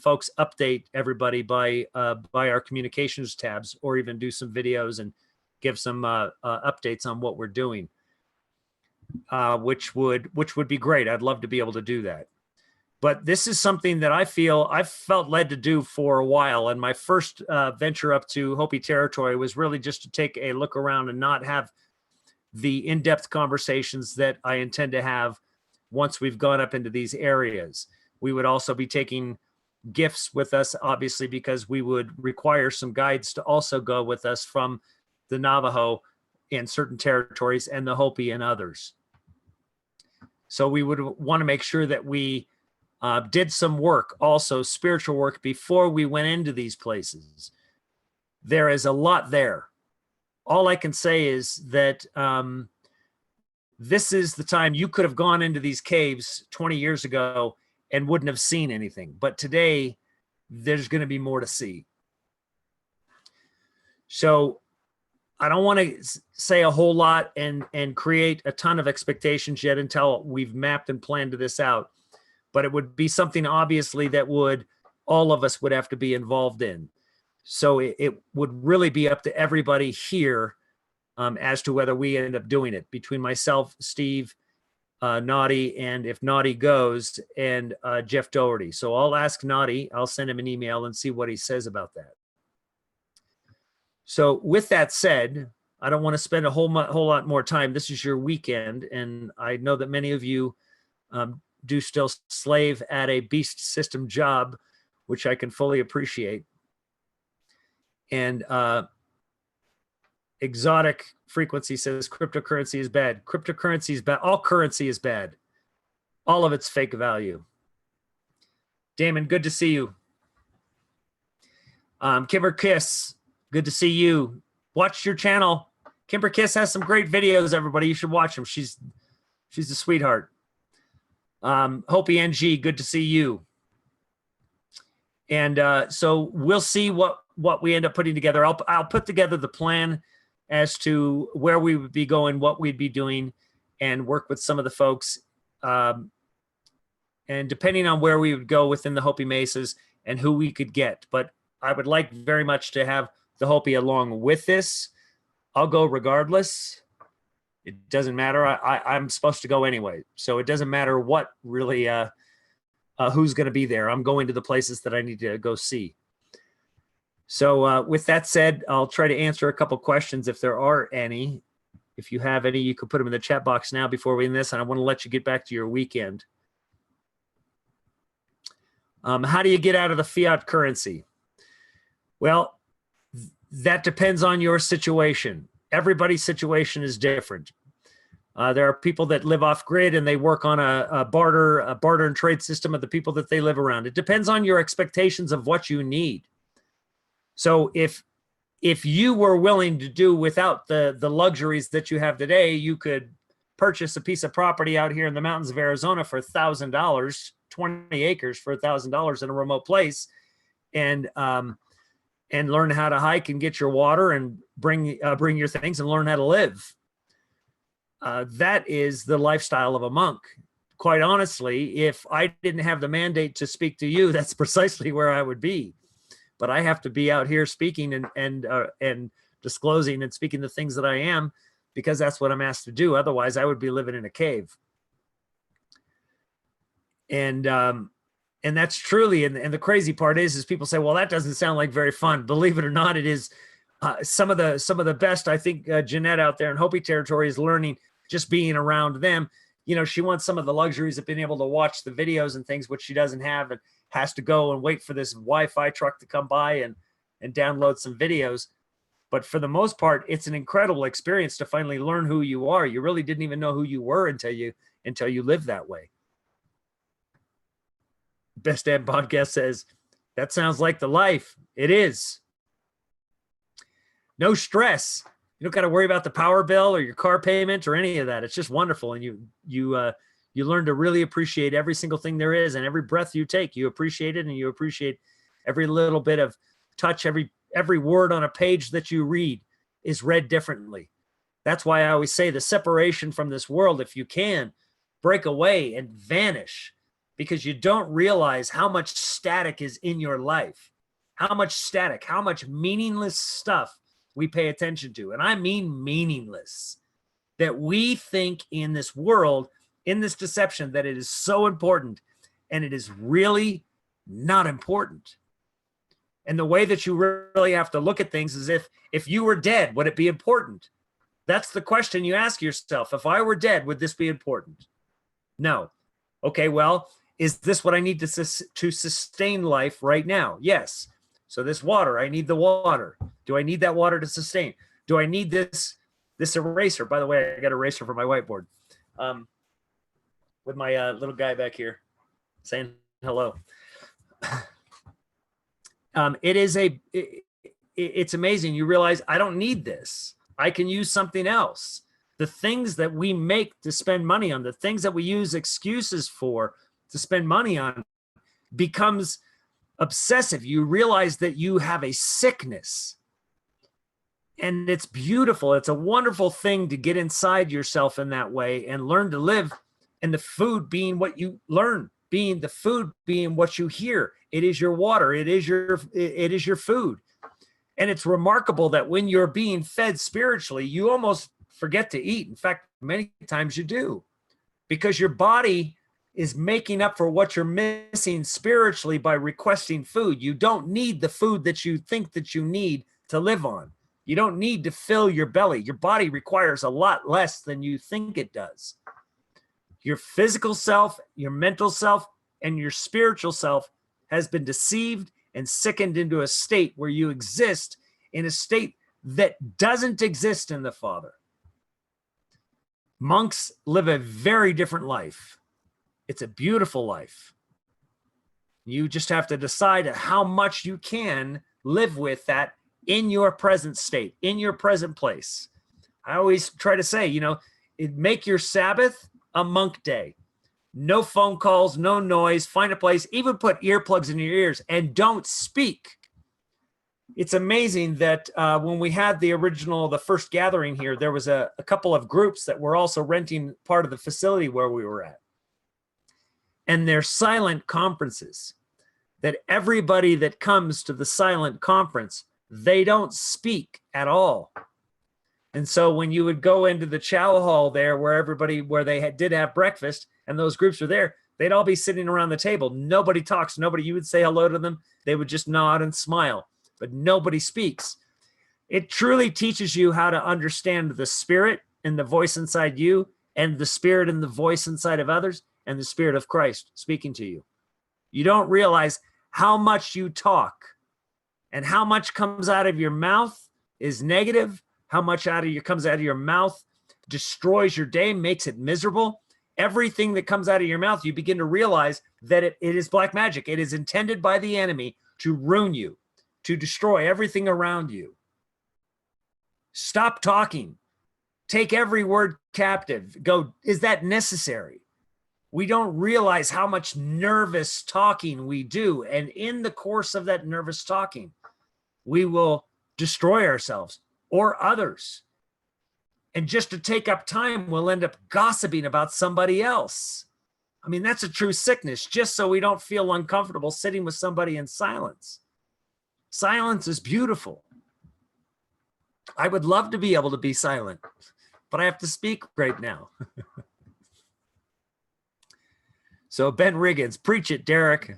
folks update everybody by our communications tabs, or even do some videos and give some updates on what we're doing. Which would be great. I'd love to be able to do that. But this is something that I've felt led to do for a while. And my first venture up to Hopi territory was really just to take a look around and not have the in-depth conversations that I intend to have once we've gone up into these areas. We would also be taking gifts with us, obviously, because we would require some guides to also go with us from the Navajo in certain territories and the Hopi and others. So we would want to make sure that we did some work, also spiritual work, before we went into these places. There is a lot there. All I can say is that this is the time you could have gone into these caves 20 years ago and wouldn't have seen anything. But today, there's going to be more to see. So I don't want to say a whole lot and create a ton of expectations yet until we've mapped and planned this out. But it would be something, obviously, that all of us would have to be involved in. So it would really be up to everybody here as to whether we end up doing it, between myself, Steve, Naughty, and if Naughty goes, and Jeff Doherty. So I'll ask Naughty, I'll send him an email and see what he says about that. So with that said, I don't want to spend a whole lot more time. This is your weekend, and I know that many of you do still slave at a beast system job, which I can fully appreciate. And Exotic Frequency says cryptocurrency is bad. Cryptocurrency is bad. All currency is bad. All of it's fake value. Damon, good to see you. Kimber Kiss, good to see you. Watch your channel. Kimber Kiss has some great videos, everybody. You should watch them. She's a sweetheart. Hopi NG, good to see you. And so we'll see what we end up putting together. I'll put together the plan as to where we would be going, what we'd be doing, and work with some of the folks. And depending on where we would go within the Hopi Mesas and who we could get. But I would like very much to have the Hopi along with this. I'll go regardless. It doesn't matter. I'm supposed to go anyway. So it doesn't matter what really, who's going to be there. I'm going to the places that I need to go see. So with that said, I'll try to answer a couple questions if there are any. If you have any, you could put them in the chat box now before we end this, and I want to let you get back to your weekend. How do you get out of the fiat currency? Well, that depends on your situation. Everybody's situation is different. There are people that live off grid and they work on a barter and trade system of the people that they live around. It depends on your expectations of what you need. So if you were willing to do without the luxuries that you have today, you could purchase a piece of property out here in the mountains of Arizona for $1,000, 20 acres for $1,000 in a remote place, and learn how to hike and get your water and bring your things and learn how to live. That is the lifestyle of a monk. Quite honestly, if I didn't have the mandate to speak to you, that's precisely where I would be. But I have to be out here speaking and disclosing and speaking the things that I am, because that's what I'm asked to do. Otherwise, I would be living in a cave. And that's truly, and the crazy part is people say, well, that doesn't sound like very fun. Believe it or not, it is. Some of the best, I think, Jeanette out there in Hopi territory is learning just being around them. You know, she wants some of the luxuries of being able to watch the videos and things, which she doesn't have, and has to go and wait for this Wi-Fi truck to come by and download some videos. But for the most part, it's an incredible experience to finally learn who you are. You really didn't even know who you were until you lived that way. Best Damn Podcast says, that sounds like the life. It is. No stress. You don't got to worry about the power bill or your car payment or any of that. It's just wonderful. And you learn to really appreciate every single thing there is, and every breath you take, you appreciate it, and you appreciate every little bit of touch. Every word on a page that you read is read differently. That's why I always say the separation from this world, if you can, break away and vanish, because you don't realize how much static is in your life, how much static, how much meaningless stuff we pay attention to. And I mean meaningless, that we think in this world, in this deception, that it is so important, and it is really not important. And the way that you really have to look at things is if you were dead, would it be important? That's the question you ask yourself. If I were dead, would this be important? No. Okay, well, is this what I need to sustain life right now? Yes. So this water, I need the water. Do I need that water to sustain? Do I need this eraser? By the way, I got an eraser for my whiteboard. With my little guy back here saying hello. It's amazing. You realize I don't need this. I can use something else. The things that we make to spend money on, the things that we use excuses for to spend money on, becomes obsessive. You realize that you have a sickness, and it's beautiful. It's a wonderful thing to get inside yourself in that way and learn to live. And the food being what you learn, being the food being what you hear. It is your water. It is your food. And it's remarkable that when you're being fed spiritually, you almost forget to eat. In fact, many times you do, because your body is making up for what you're missing spiritually by requesting food. You don't need the food that you think that you need to live on. You don't need to fill your belly. Your body requires a lot less than you think it does. Your physical self, your mental self, and your spiritual self has been deceived and sickened into a state where you exist in a state that doesn't exist in the Father. Monks live a very different life. It's a beautiful life. You just have to decide how much you can live with that in your present state, in your present place. I always try to say, make your Sabbath a monk day. No phone calls, no noise, find a place, even put earplugs in your ears and don't speak. It's amazing that when we had the first gathering here, there was a couple of groups that were also renting part of the facility where we were at. And they're silent conferences, that everybody that comes to the silent conference, they don't speak at all. And so when you would go into the chow hall there where they did have breakfast and those groups were there, they'd all be sitting around the table. Nobody talks. You would say hello to them. They would just nod and smile. but nobody speaks. It truly teaches you how to understand the spirit and the voice inside you, and the spirit and the voice inside of others, and the spirit of Christ speaking to you. You don't realize how much you talk and how much comes out of your mouth is negative, how much comes out of your mouth destroys your day, makes it miserable. Everything that comes out of your mouth, you begin to realize that it is black magic. It is intended by the enemy to ruin you, to destroy everything around you. Stop talking. Take every word captive. Go, is that necessary? We don't realize how much nervous talking we do. And in the course of that nervous talking, we will destroy ourselves or others. And just to take up time, we'll end up gossiping about somebody else. I mean, that's a true sickness, just so we don't feel uncomfortable sitting with somebody in silence. Silence is beautiful. I would love to be able to be silent, but I have to speak right now. So Ben Riggins, preach it, Derek.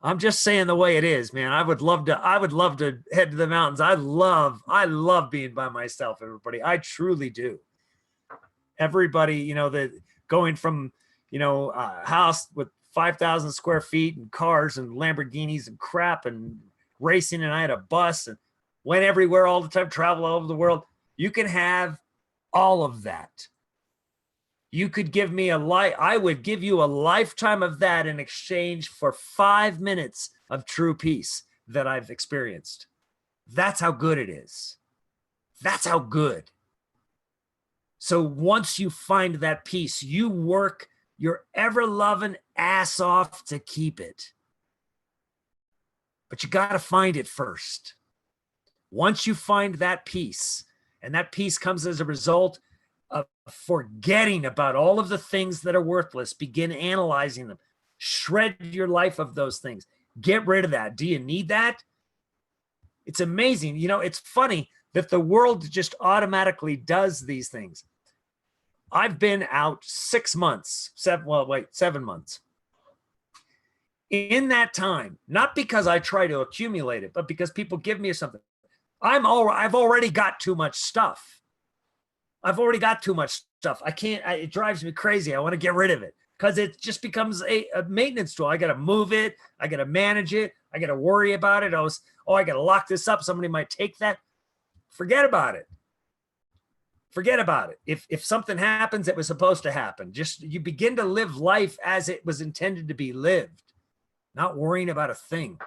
I'm just saying the way it is, man. I would love to head to the mountains. I love being by myself, everybody. I truly do. Everybody, you know, going from, you know, a house with 5,000 square feet and cars and Lamborghinis and crap and racing, and I had a bus and went everywhere all the time, travel all over the world. You can have all of that. You could give me I would give you a lifetime of that in exchange for 5 minutes of true peace that I've experienced. That's how good it is. That's how good. So once you find that peace, you work your ever-loving ass off to keep it. But you got to find it first. Once you find that peace, and that peace comes as a result of forgetting about all of the things that are worthless, begin analyzing them, shred your life of those things, get rid of that. Do you need that? It's amazing. You know, it's funny that the world just automatically does these things. I've been out 7 months. In that time, not because I try to accumulate it, but because people give me something. I've already got too much stuff. I've already got too much stuff. It drives me crazy. I want to get rid of it because it just becomes a maintenance tool. I got to move it. I got to manage it. I got to worry about it. I got to lock this up. Somebody might take that. Forget about it. Forget about it. If something happens, it was supposed to happen. Just you begin to live life as it was intended to be lived, not worrying about a thing.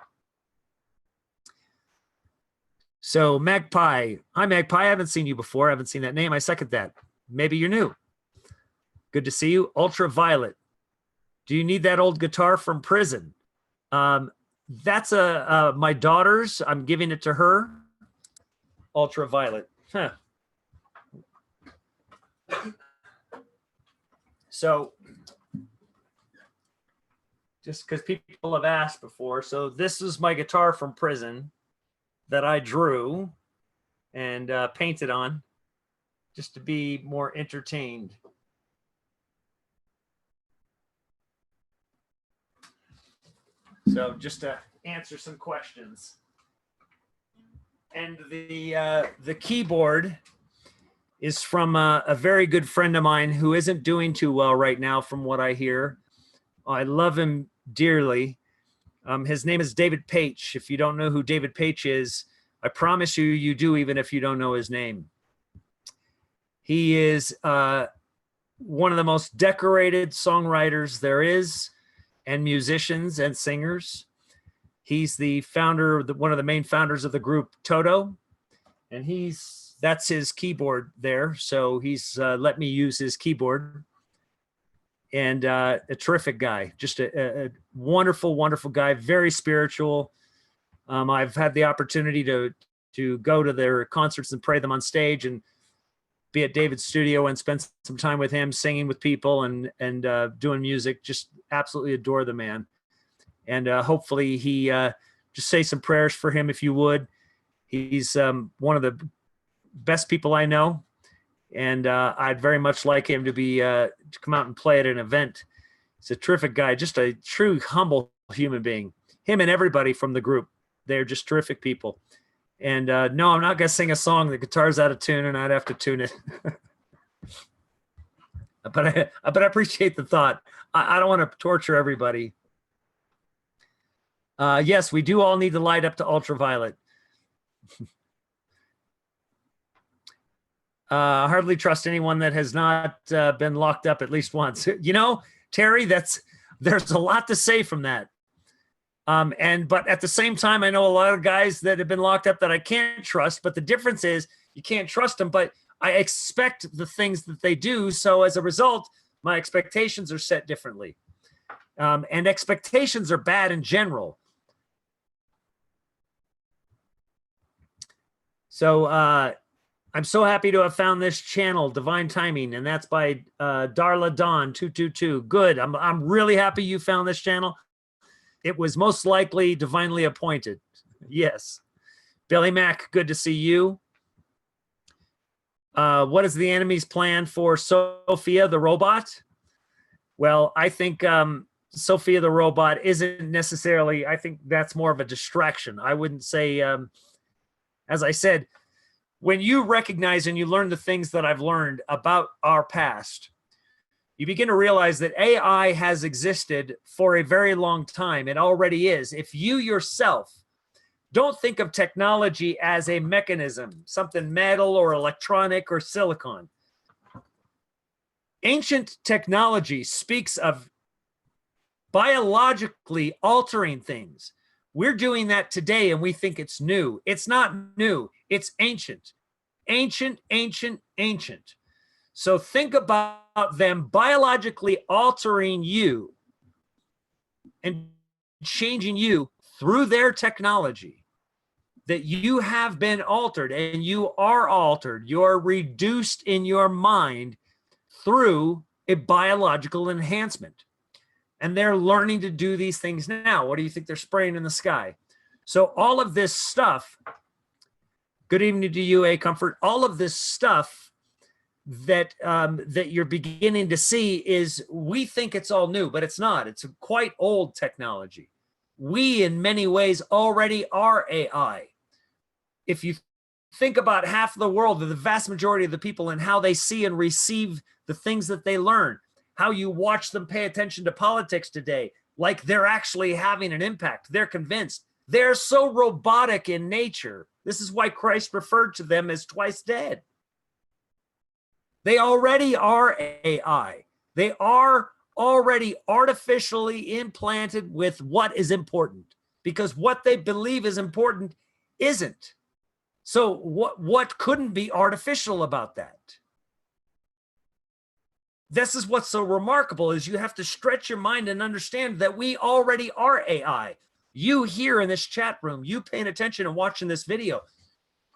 So Magpie, hi Magpie, I haven't seen you before. I haven't seen that name. I second that. Maybe you're new. Good to see you. Ultraviolet. Do you need that old guitar from prison? That's my daughter's. I'm giving it to her. Ultraviolet. Huh. So just because people have asked before. So this is my guitar from prison that I drew and painted on just to be more entertained. So just to answer some questions. And the keyboard is from a very good friend of mine who isn't doing too well right now from what I hear. I love him dearly. His name is David Paich. If you don't know who David Paich is, I promise you, you do, even if you don't know his name. He is one of the most decorated songwriters there is, and musicians and singers. He's the founder, one of the main founders of the group Toto, and that's his keyboard there. So he's let me use his keyboard. And a terrific guy, just a wonderful, wonderful guy, very spiritual. I've had the opportunity to go to their concerts and pray them on stage and be at David's studio and spend some time with him, singing with people and doing music. Just absolutely adore the man. And hopefully he just say some prayers for him if you would. He's one of the best people I know. And I'd very much like him to come out and play at an event. He's a terrific guy, just a true humble human being. Him and everybody from the group, They're just terrific people. And no, I'm not going to sing a song. The guitar's out of tune and I'd have to tune it. But I appreciate the thought. I don't want to torture everybody. Yes, we do all need to light up to ultraviolet. Hardly trust anyone that has not been locked up at least once. You know, Terry, there's a lot to say from that. But at the same time, I know a lot of guys that have been locked up that I can't trust, but the difference is you can't trust them, but I expect the things that they do. So as a result, my expectations are set differently. And expectations are bad in general. So I'm so happy to have found this channel, Divine Timing, and that's by Darla Dawn 222. Good. I'm really happy you found this channel. It was most likely divinely appointed. Yes. Billy Mack, good to see you. What is the enemy's plan for Sophia the robot? Well, I think Sophia the robot isn't necessarily, I think that's more of a distraction. I wouldn't say, as I said, when you recognize and you learn the things that I've learned about our past, you begin to realize that AI has existed for a very long time. It already is. If you yourself don't think of technology as a mechanism, something metal or electronic or silicon. Ancient technology speaks of biologically altering things. We're doing that today and we think it's new. It's not new. It's ancient. Ancient, ancient, ancient. So think about them biologically altering you and changing you through their technology, that you have been altered and you are altered. You're reduced in your mind through a biological enhancement. And they're learning to do these things now. What do you think they're spraying in the sky? So all of this stuff, good evening to you, A Comfort, all of this stuff that that you're beginning to see is, we think it's all new, but it's not. It's a quite old technology. We, in many ways, already are AI. If you think about half of the world, the vast majority of the people, and how they see and receive the things that they learn, how you watch them pay attention to politics today, like they're actually having an impact. They're convinced. They're so robotic in nature. This is why Christ referred to them as twice dead. They already are AI. They are already artificially implanted with what is important, because what they believe is important isn't. So what couldn't be artificial about that? This is what's so remarkable, is you have to stretch your mind and understand that we already are AI. You here in this chat room, you paying attention and watching this video,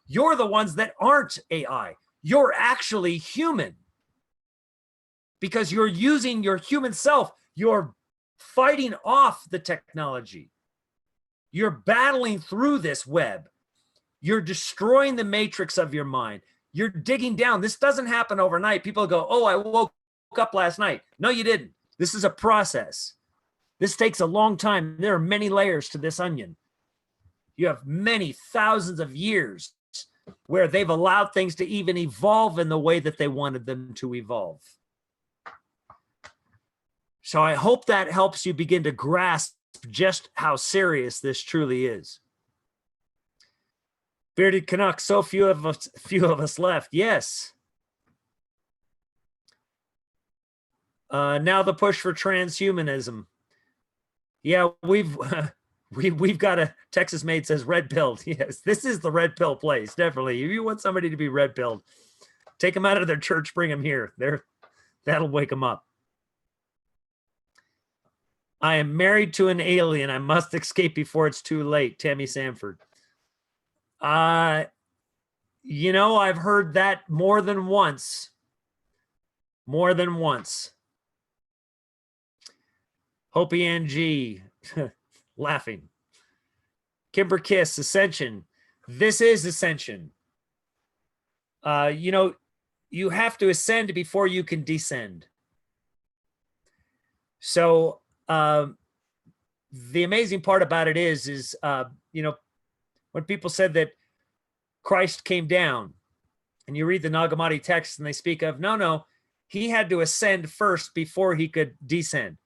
you're the ones that aren't AI. You're actually human, because you're using your human self. You're fighting off the technology. You're battling through this web. You're destroying the matrix of your mind. You're digging down. This doesn't happen overnight. People go, oh, I woke up last night. No, you didn't. This is a process. This takes a long time. There are many layers to this onion. You have many thousands of years where they've allowed things to even evolve in the way that they wanted them to evolve. So I hope that helps you begin to grasp just how serious this truly is. Bearded Canuck, so few of us left. Yes. Now the push for transhumanism. Yeah, we've got a Texas maid says red pilled. Yes, this is the red pill place. Definitely. If you want somebody to be red pilled, take them out of their church, bring them here. That'll wake them up. I am married to an alien. I must escape before it's too late. Tammy Sanford. You know, I've heard that more than once. More than once. Hopi NG, laughing. Kimber Kiss, Ascension. This is Ascension. You know, you have to ascend before you can descend. So the amazing part about it is you know, when people said that Christ came down, and you read the Nag Hammadi text and they speak of, no, he had to ascend first before he could descend.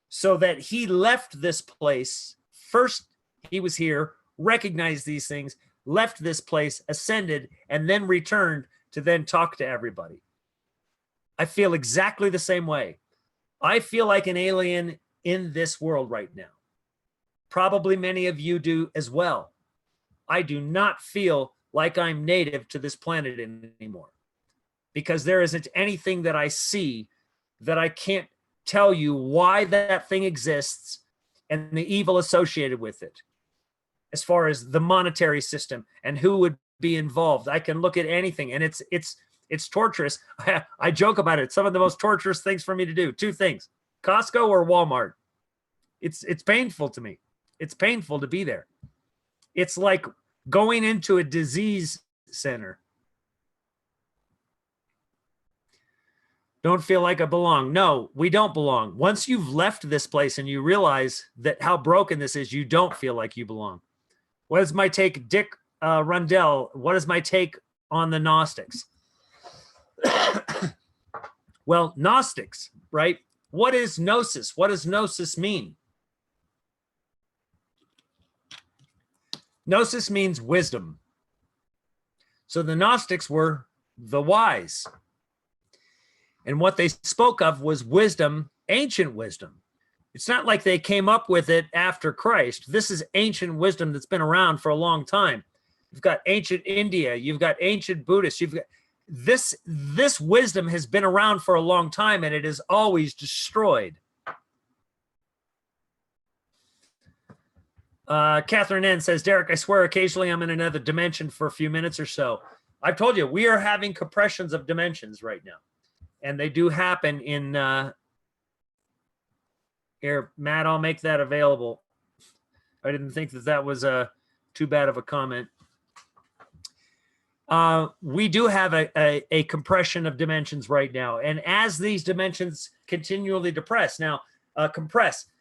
So that he left this place. First, he was here, recognized these things, left this place, ascended, and then returned to then talk to everybody. I feel exactly the same way. I feel like an alien in this world right now. Probably many of you do as well. I do not feel like I'm native to this planet anymore, because there isn't anything that I see that I can't tell you why that thing exists and the evil associated with it. As far as the monetary system and who would be involved, I can look at anything, and it's torturous. I joke about it. Some of the most torturous things for me to do, two things: Costco or Walmart. It's painful to me. It's painful to be there. It's like going into a disease center. Don't feel like I belong. No, we don't belong. Once you've left this place and you realize that how broken this is, you don't feel like you belong. What is my take, Dick Rundell? What is my take on the Gnostics? Well, Gnostics, right? What is gnosis? What does gnosis mean? Gnosis means wisdom. So the Gnostics were the wise. And what they spoke of was wisdom, ancient wisdom. It's not like they came up with it after Christ. This is ancient wisdom that's been around for a long time. You've got ancient India, you've got ancient Buddhists, you've got this wisdom has been around for a long time, and it is always destroyed. Catherine N says, Derek, I swear occasionally I'm in another dimension for a few minutes or so. I've told you, we are having compressions of dimensions right now. And they do happen in here, Matt, I'll make that available. I didn't think that was too bad of a comment. We do have a compression of dimensions right now. And as these dimensions continually compress,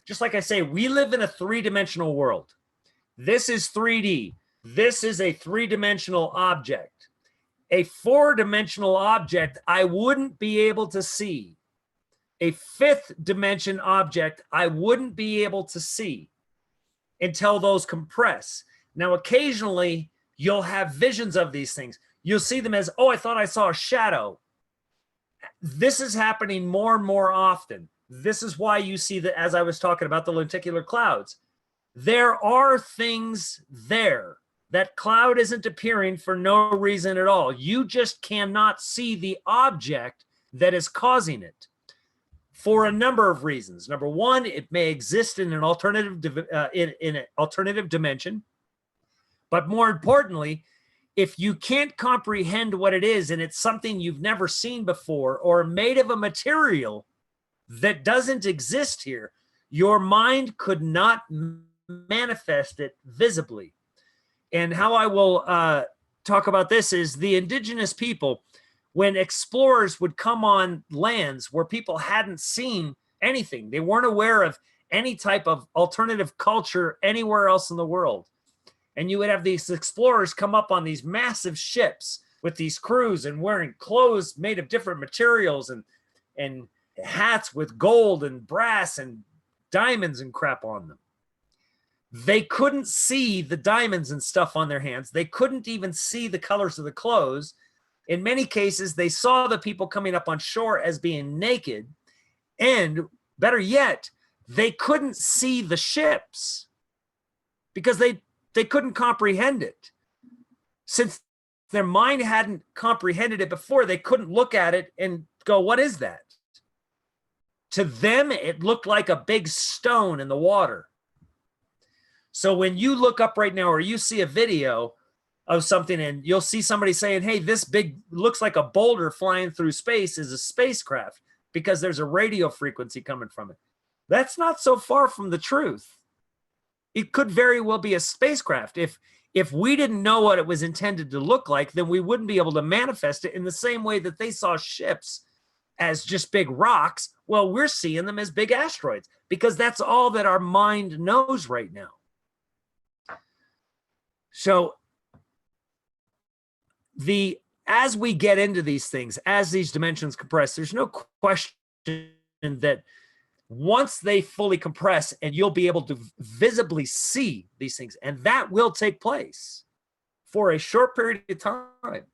just like I say, we live in a three-dimensional world. This is 3D. This is a three-dimensional object. A four-dimensional object I wouldn't be able to see. A fifth dimension object I wouldn't be able to see until those compress. Now, occasionally, you'll have visions of these things. You'll see them as, oh, I thought I saw a shadow. This is happening more and more often. This is why you see that, as I was talking about the lenticular clouds. There are things there. That cloud isn't appearing for no reason at all. You just cannot see the object that is causing it for a number of reasons. Number one, it may exist in an alternative in an alternative dimension. But more importantly, if you can't comprehend what it is and it's something you've never seen before or made of a material that doesn't exist here, your mind could not manifest it visibly. And how I will talk about this is the indigenous people, when explorers would come on lands where people hadn't seen anything, they weren't aware of any type of alternative culture anywhere else in the world. And you would have these explorers come up on these massive ships with these crews and wearing clothes made of different materials and hats with gold and brass and diamonds and crap on them. They couldn't see the diamonds and stuff on their hands. They couldn't even see the colors of the clothes. In many cases, they saw the people coming up on shore as being naked. And better yet, they couldn't see the ships because they couldn't comprehend it. Since their mind hadn't comprehended it before, they couldn't look at it and go, what is that? To them, it looked like a big stone in the water. So when you look up right now or you see a video of something and you'll see somebody saying, hey, this big looks like a boulder flying through space is a spacecraft because there's a radio frequency coming from it. That's not so far from the truth. It could very well be a spacecraft. If we didn't know what it was intended to look like, then we wouldn't be able to manifest it in the same way that they saw ships as just big rocks. Well, we're seeing them as big asteroids because that's all that our mind knows right now. So as we get into these things, as these dimensions compress, there's no question that once they fully compress, and you'll be able to visibly see these things, and that will take place for a short period of time.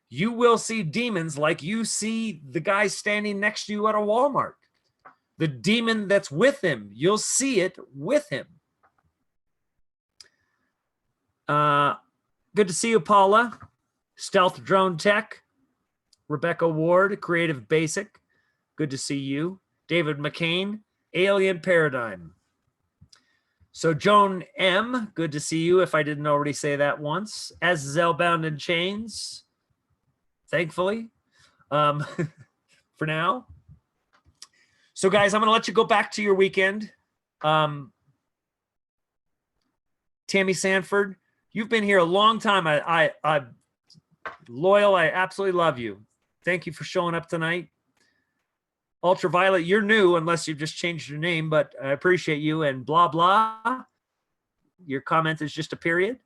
You will see demons like you see the guy standing next to you at a Walmart. The demon that's with him, you'll see it with him. Good to see you, Paula. Stealth Drone Tech. Rebecca Ward, Creative Basic. Good to see you. David McCain, Alien Paradigm. So Joan M., good to see you, if I didn't already say that once. As Zellbound in Chains, thankfully, for now. So guys, I'm going to let you go back to your weekend. Tammy Sanford, you've been here a long time. I'm loyal. I absolutely love you. Thank you for showing up tonight. Ultraviolet, you're new unless you've just changed your name, but I appreciate you. And blah, blah. Your comment is just a period.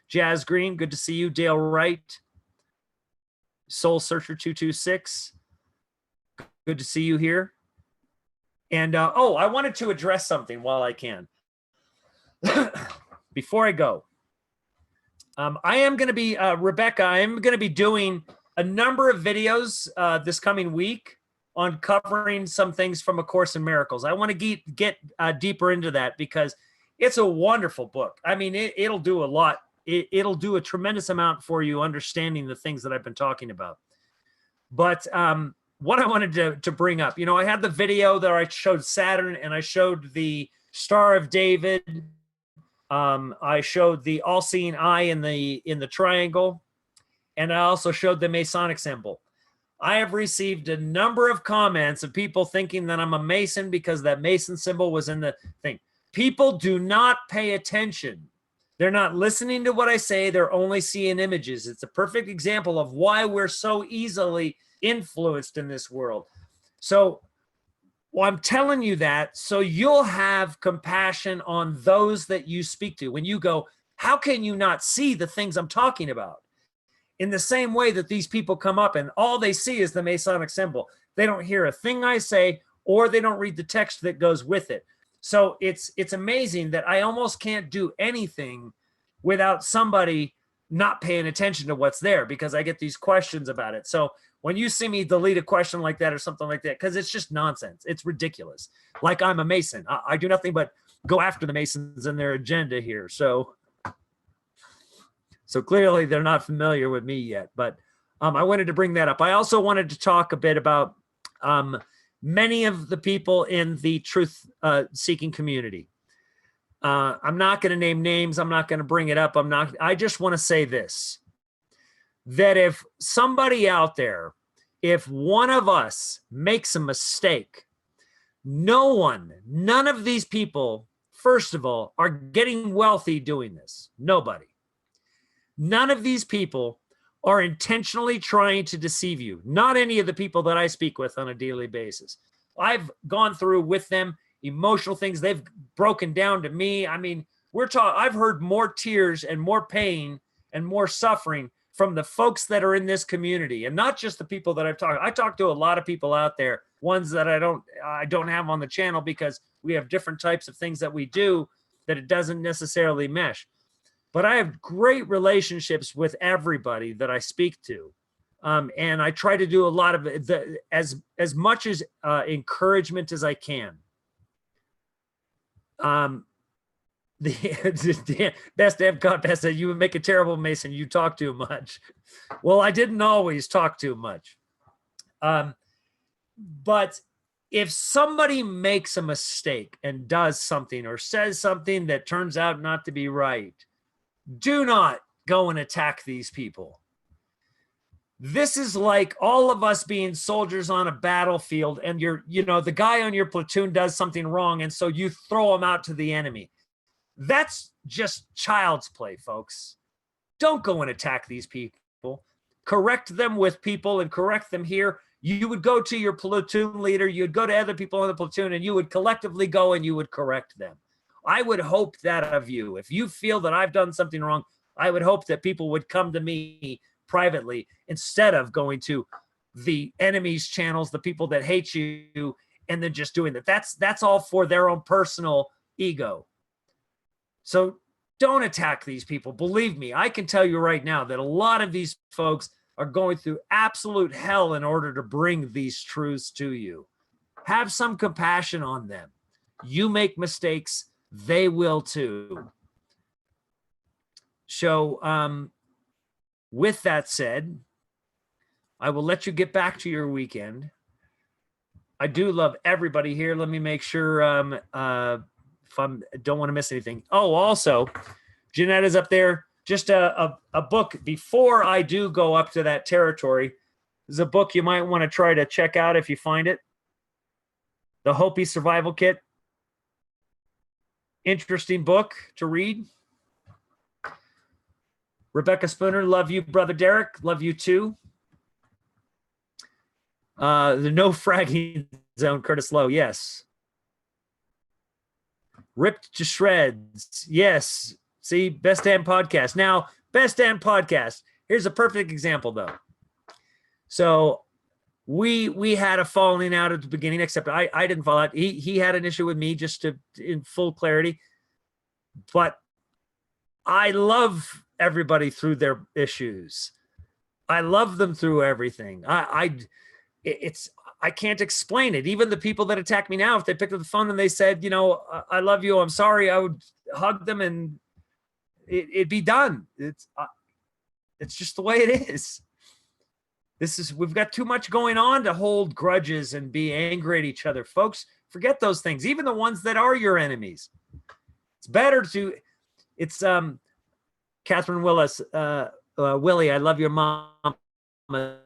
Jazz Green, good to see you. Dale Wright. Soul Searcher 226. Good to see you here. And, I wanted to address something while I can. Before I go, I am going to be, Rebecca, I am going to be doing a number of videos this coming week on covering some things from A Course in Miracles. I want to get deeper into that because it's a wonderful book. I mean, it'll do a lot. It'll do a tremendous amount for you understanding the things that I've been talking about. But what I wanted to bring up, I had the video that I showed Saturn and I showed the Star of David. I showed the all-seeing eye in the triangle, and I also showed the Masonic symbol. I have received a number of comments of people thinking that I'm a Mason because that Mason symbol was in the thing. People do not pay attention. They're not listening to what I say. They're only seeing images. It's a perfect example of why we're so easily influenced in this world. So I'm telling you that so you'll have compassion on those that you speak to. When you go, how can you not see the things I'm talking about? In the same way that these people come up and all they see is the Masonic symbol. They don't hear a thing I say, or they don't read the text that goes with it. So it's amazing that I almost can't do anything without somebody not paying attention to what's there, because I get these questions about it. So when you see me delete a question like that or something like that, because it's just nonsense. It's ridiculous. Like I'm a Mason. I do nothing but go after the Masons and their agenda here. So clearly they're not familiar with me yet, but I wanted to bring that up. I also wanted to talk a bit about many of the people in the truth-seeking community. I'm not going to name names. I'm not going to bring it up. I just want to say this, that if somebody out there, if one of us makes a mistake, none of these people, first of all, are getting wealthy doing this. Nobody. None of these people are intentionally trying to deceive you. Not any of the people that I speak with on a daily basis. I've gone through with them emotional things. They've broken down to me. I mean, I've heard more tears and more pain and more suffering from the folks that are in this community, and not just the people that I've talked. I talk to a lot of people out there, ones that I don't have on the channel because we have different types of things that we do that it doesn't necessarily mesh. But I have great relationships with everybody that I speak to. And I try to do a lot of as much as encouragement as I can. The best Epcot said, you would make a terrible Mason. You talk too much. Well, I didn't always talk too much. But if somebody makes a mistake and does something or says something that turns out not to be right, do not go and attack these people. This is like all of us being soldiers on a battlefield, and the guy on your platoon does something wrong, and so you throw him out to the enemy. That's just child's play, folks. Don't go and attack these people. Correct them with people and correct them here. You would go to your platoon leader, you'd go to other people in the platoon, and you would collectively go and you would correct them. I would hope that of you. If you feel that I've done something wrong, I would hope that people would come to me privately instead of going to the enemy's channels, the people that hate you, and then just doing that. That's all for their own personal ego. So don't attack these people. Believe me, I can tell you right now that a lot of these folks are going through absolute hell in order to bring these truths to you. Have some compassion on them. You make mistakes, they will too. So with that said, I will let you get back to your weekend. I do love everybody here. Let me make sure if I don't want to miss anything. Oh, also, Jeanette is up there. Just a book before I do go up to that territory. There's a book you might want to try to check out if you find it. The Hopi Survival Kit. Interesting book to read. Rebecca Spooner, love you, brother Derek. Love you too. The No Fragging Zone, Curtis Lowe, yes. Ripped to Shreds, yes. See, Best Damn Podcast. Now, Best Damn Podcast. Here's a perfect example, though. So we had a falling out at the beginning, except I didn't fall out. He had an issue with me, just in full clarity. But I love everybody through their issues. I love them through everything. I can't explain it. Even the people that attack me now, if they picked up the phone and they said, you know, I love you, I'm sorry, I would hug them and it'd be done. It's just the way it is. We've got too much going on to hold grudges and be angry at each other. Folks, forget those things. Even the ones that are your enemies. It's better to, Catherine Willis, Willie, I love your mom,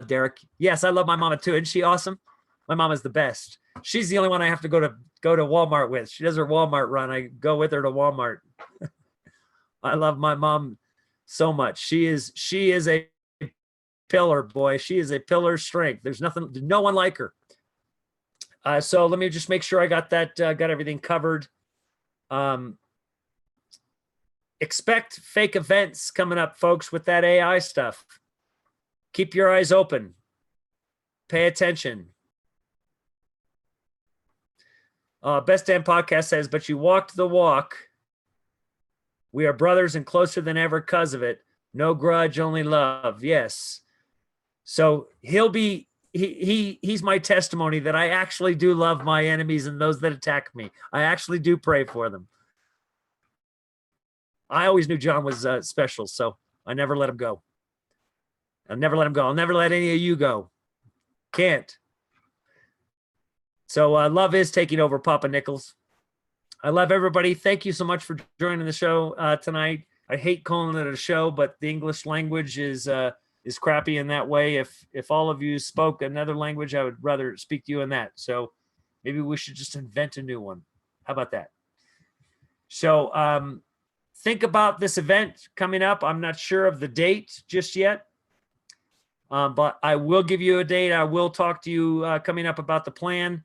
Derek. Yes, I love my mama too. Isn't she awesome? My mama's the best. She's the only one I have to go to Walmart with. She does her Walmart run. I go with her to Walmart. I love my mom so much. She is a pillar, boy. She is a pillar of strength. There's no one like her. So let me just make sure I got that, got everything covered. Expect fake events coming up, folks, with that AI stuff. Keep your eyes open. Pay attention. Best Damn Podcast says, but you walked the walk. We are brothers and closer than ever because of it. No grudge, only love. Yes. So he's my testimony that I actually do love my enemies and those that attack me. I actually do pray for them. I always knew John was special, so I never let him go. I'll never let him go. I'll never let any of you go. Can't. So love is taking over, Papa Nichols. I love everybody. Thank you so much for joining the show tonight. I hate calling it a show, but the English language is crappy in that way. If all of you spoke another language, I would rather speak to you in that. So maybe we should just invent a new one. How about that? So think about this event coming up. I'm not sure of the date just yet, but I will give you a date. I will talk to you coming up about the plan.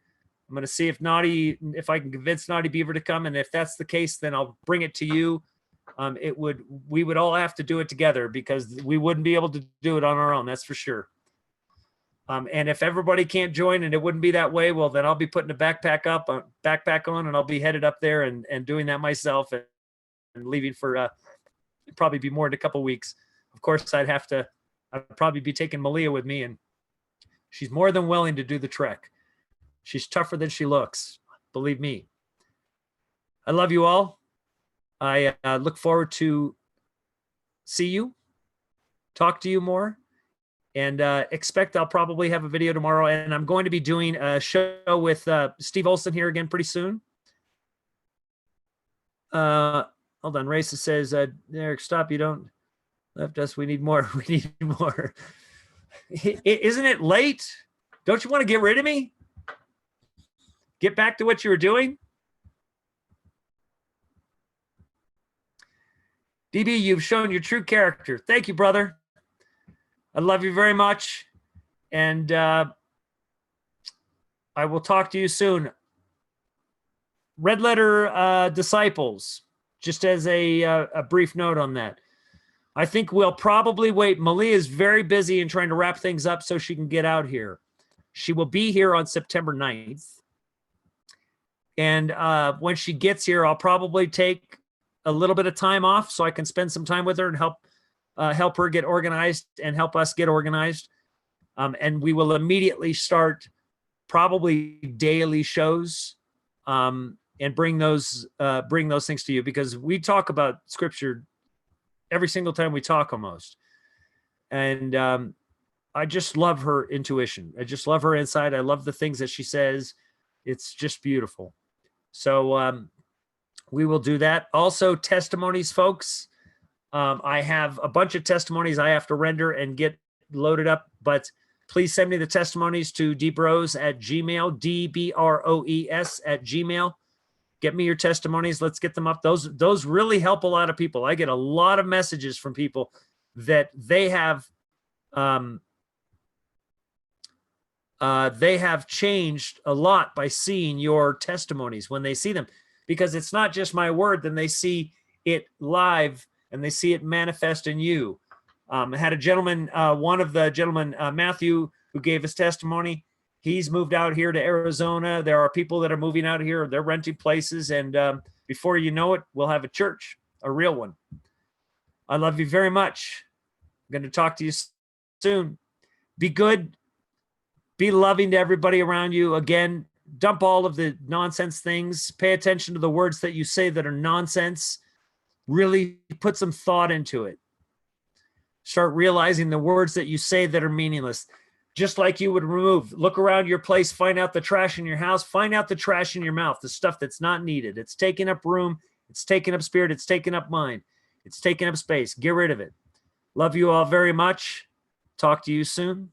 I'm going to see if I can convince Naughty Beaver to come. And if that's the case, then I'll bring it to you. We would all have to do it together because we wouldn't be able to do it on our own. That's for sure. And if everybody can't join and it wouldn't be that way, well, then I'll be putting a backpack on, and I'll be headed up there and doing that myself and leaving for probably be more than a couple weeks. Of course, I'd probably be taking Malia with me, and she's more than willing to do the trek. She's tougher than she looks. Believe me. I love you all. I look forward to see you, talk to you more, and expect I'll probably have a video tomorrow. And I'm going to be doing a show with Steve Olson here again pretty soon. Hold on. Race says, Eric, stop. You don't left us. We need more. We need more. Isn't it late? Don't you want to get rid of me? Get back to what you were doing? DB, you've shown your true character. Thank you, brother. I love you very much. And I will talk to you soon. Red Letter Disciples, just as a brief note on that. I think we'll probably wait. Malia is very busy and trying to wrap things up so she can get out here. She will be here on September 9th. And when she gets here, I'll probably take a little bit of time off so I can spend some time with her and help her get organized and help us get organized. And we will immediately start probably daily shows and bring those things to you, because we talk about scripture every single time we talk almost. And I just love her intuition. I just love her insight. I love the things that she says. It's just beautiful. So we will do that. Also, testimonies, folks. I have a bunch of testimonies I have to render and get loaded up, but please send me the testimonies to dbros@gmail, DBROES@gmail. Get me your testimonies. Let's get them up. Those really help a lot of people. I get a lot of messages from people that they have changed a lot by seeing your testimonies when they see them, because it's not just my word. Then they see it live and they see it manifest in you. I had a gentleman, one of the gentlemen, Matthew, who gave his testimony. He's moved out here to Arizona. There are people that are moving out here. They're renting places. And before you know it, we'll have a church, a real one. I love you very much. I'm going to talk to you soon. Be good. Be loving to everybody around you. Again, dump all of the nonsense things. Pay attention to the words that you say that are nonsense. Really put some thought into it. Start realizing the words that you say that are meaningless. Just like you would look around your place, find out the trash in your house, find out the trash in your mouth, the stuff that's not needed. It's taking up room. It's taking up spirit. It's taking up mind. It's taking up space. Get rid of it. Love you all very much. Talk to you soon.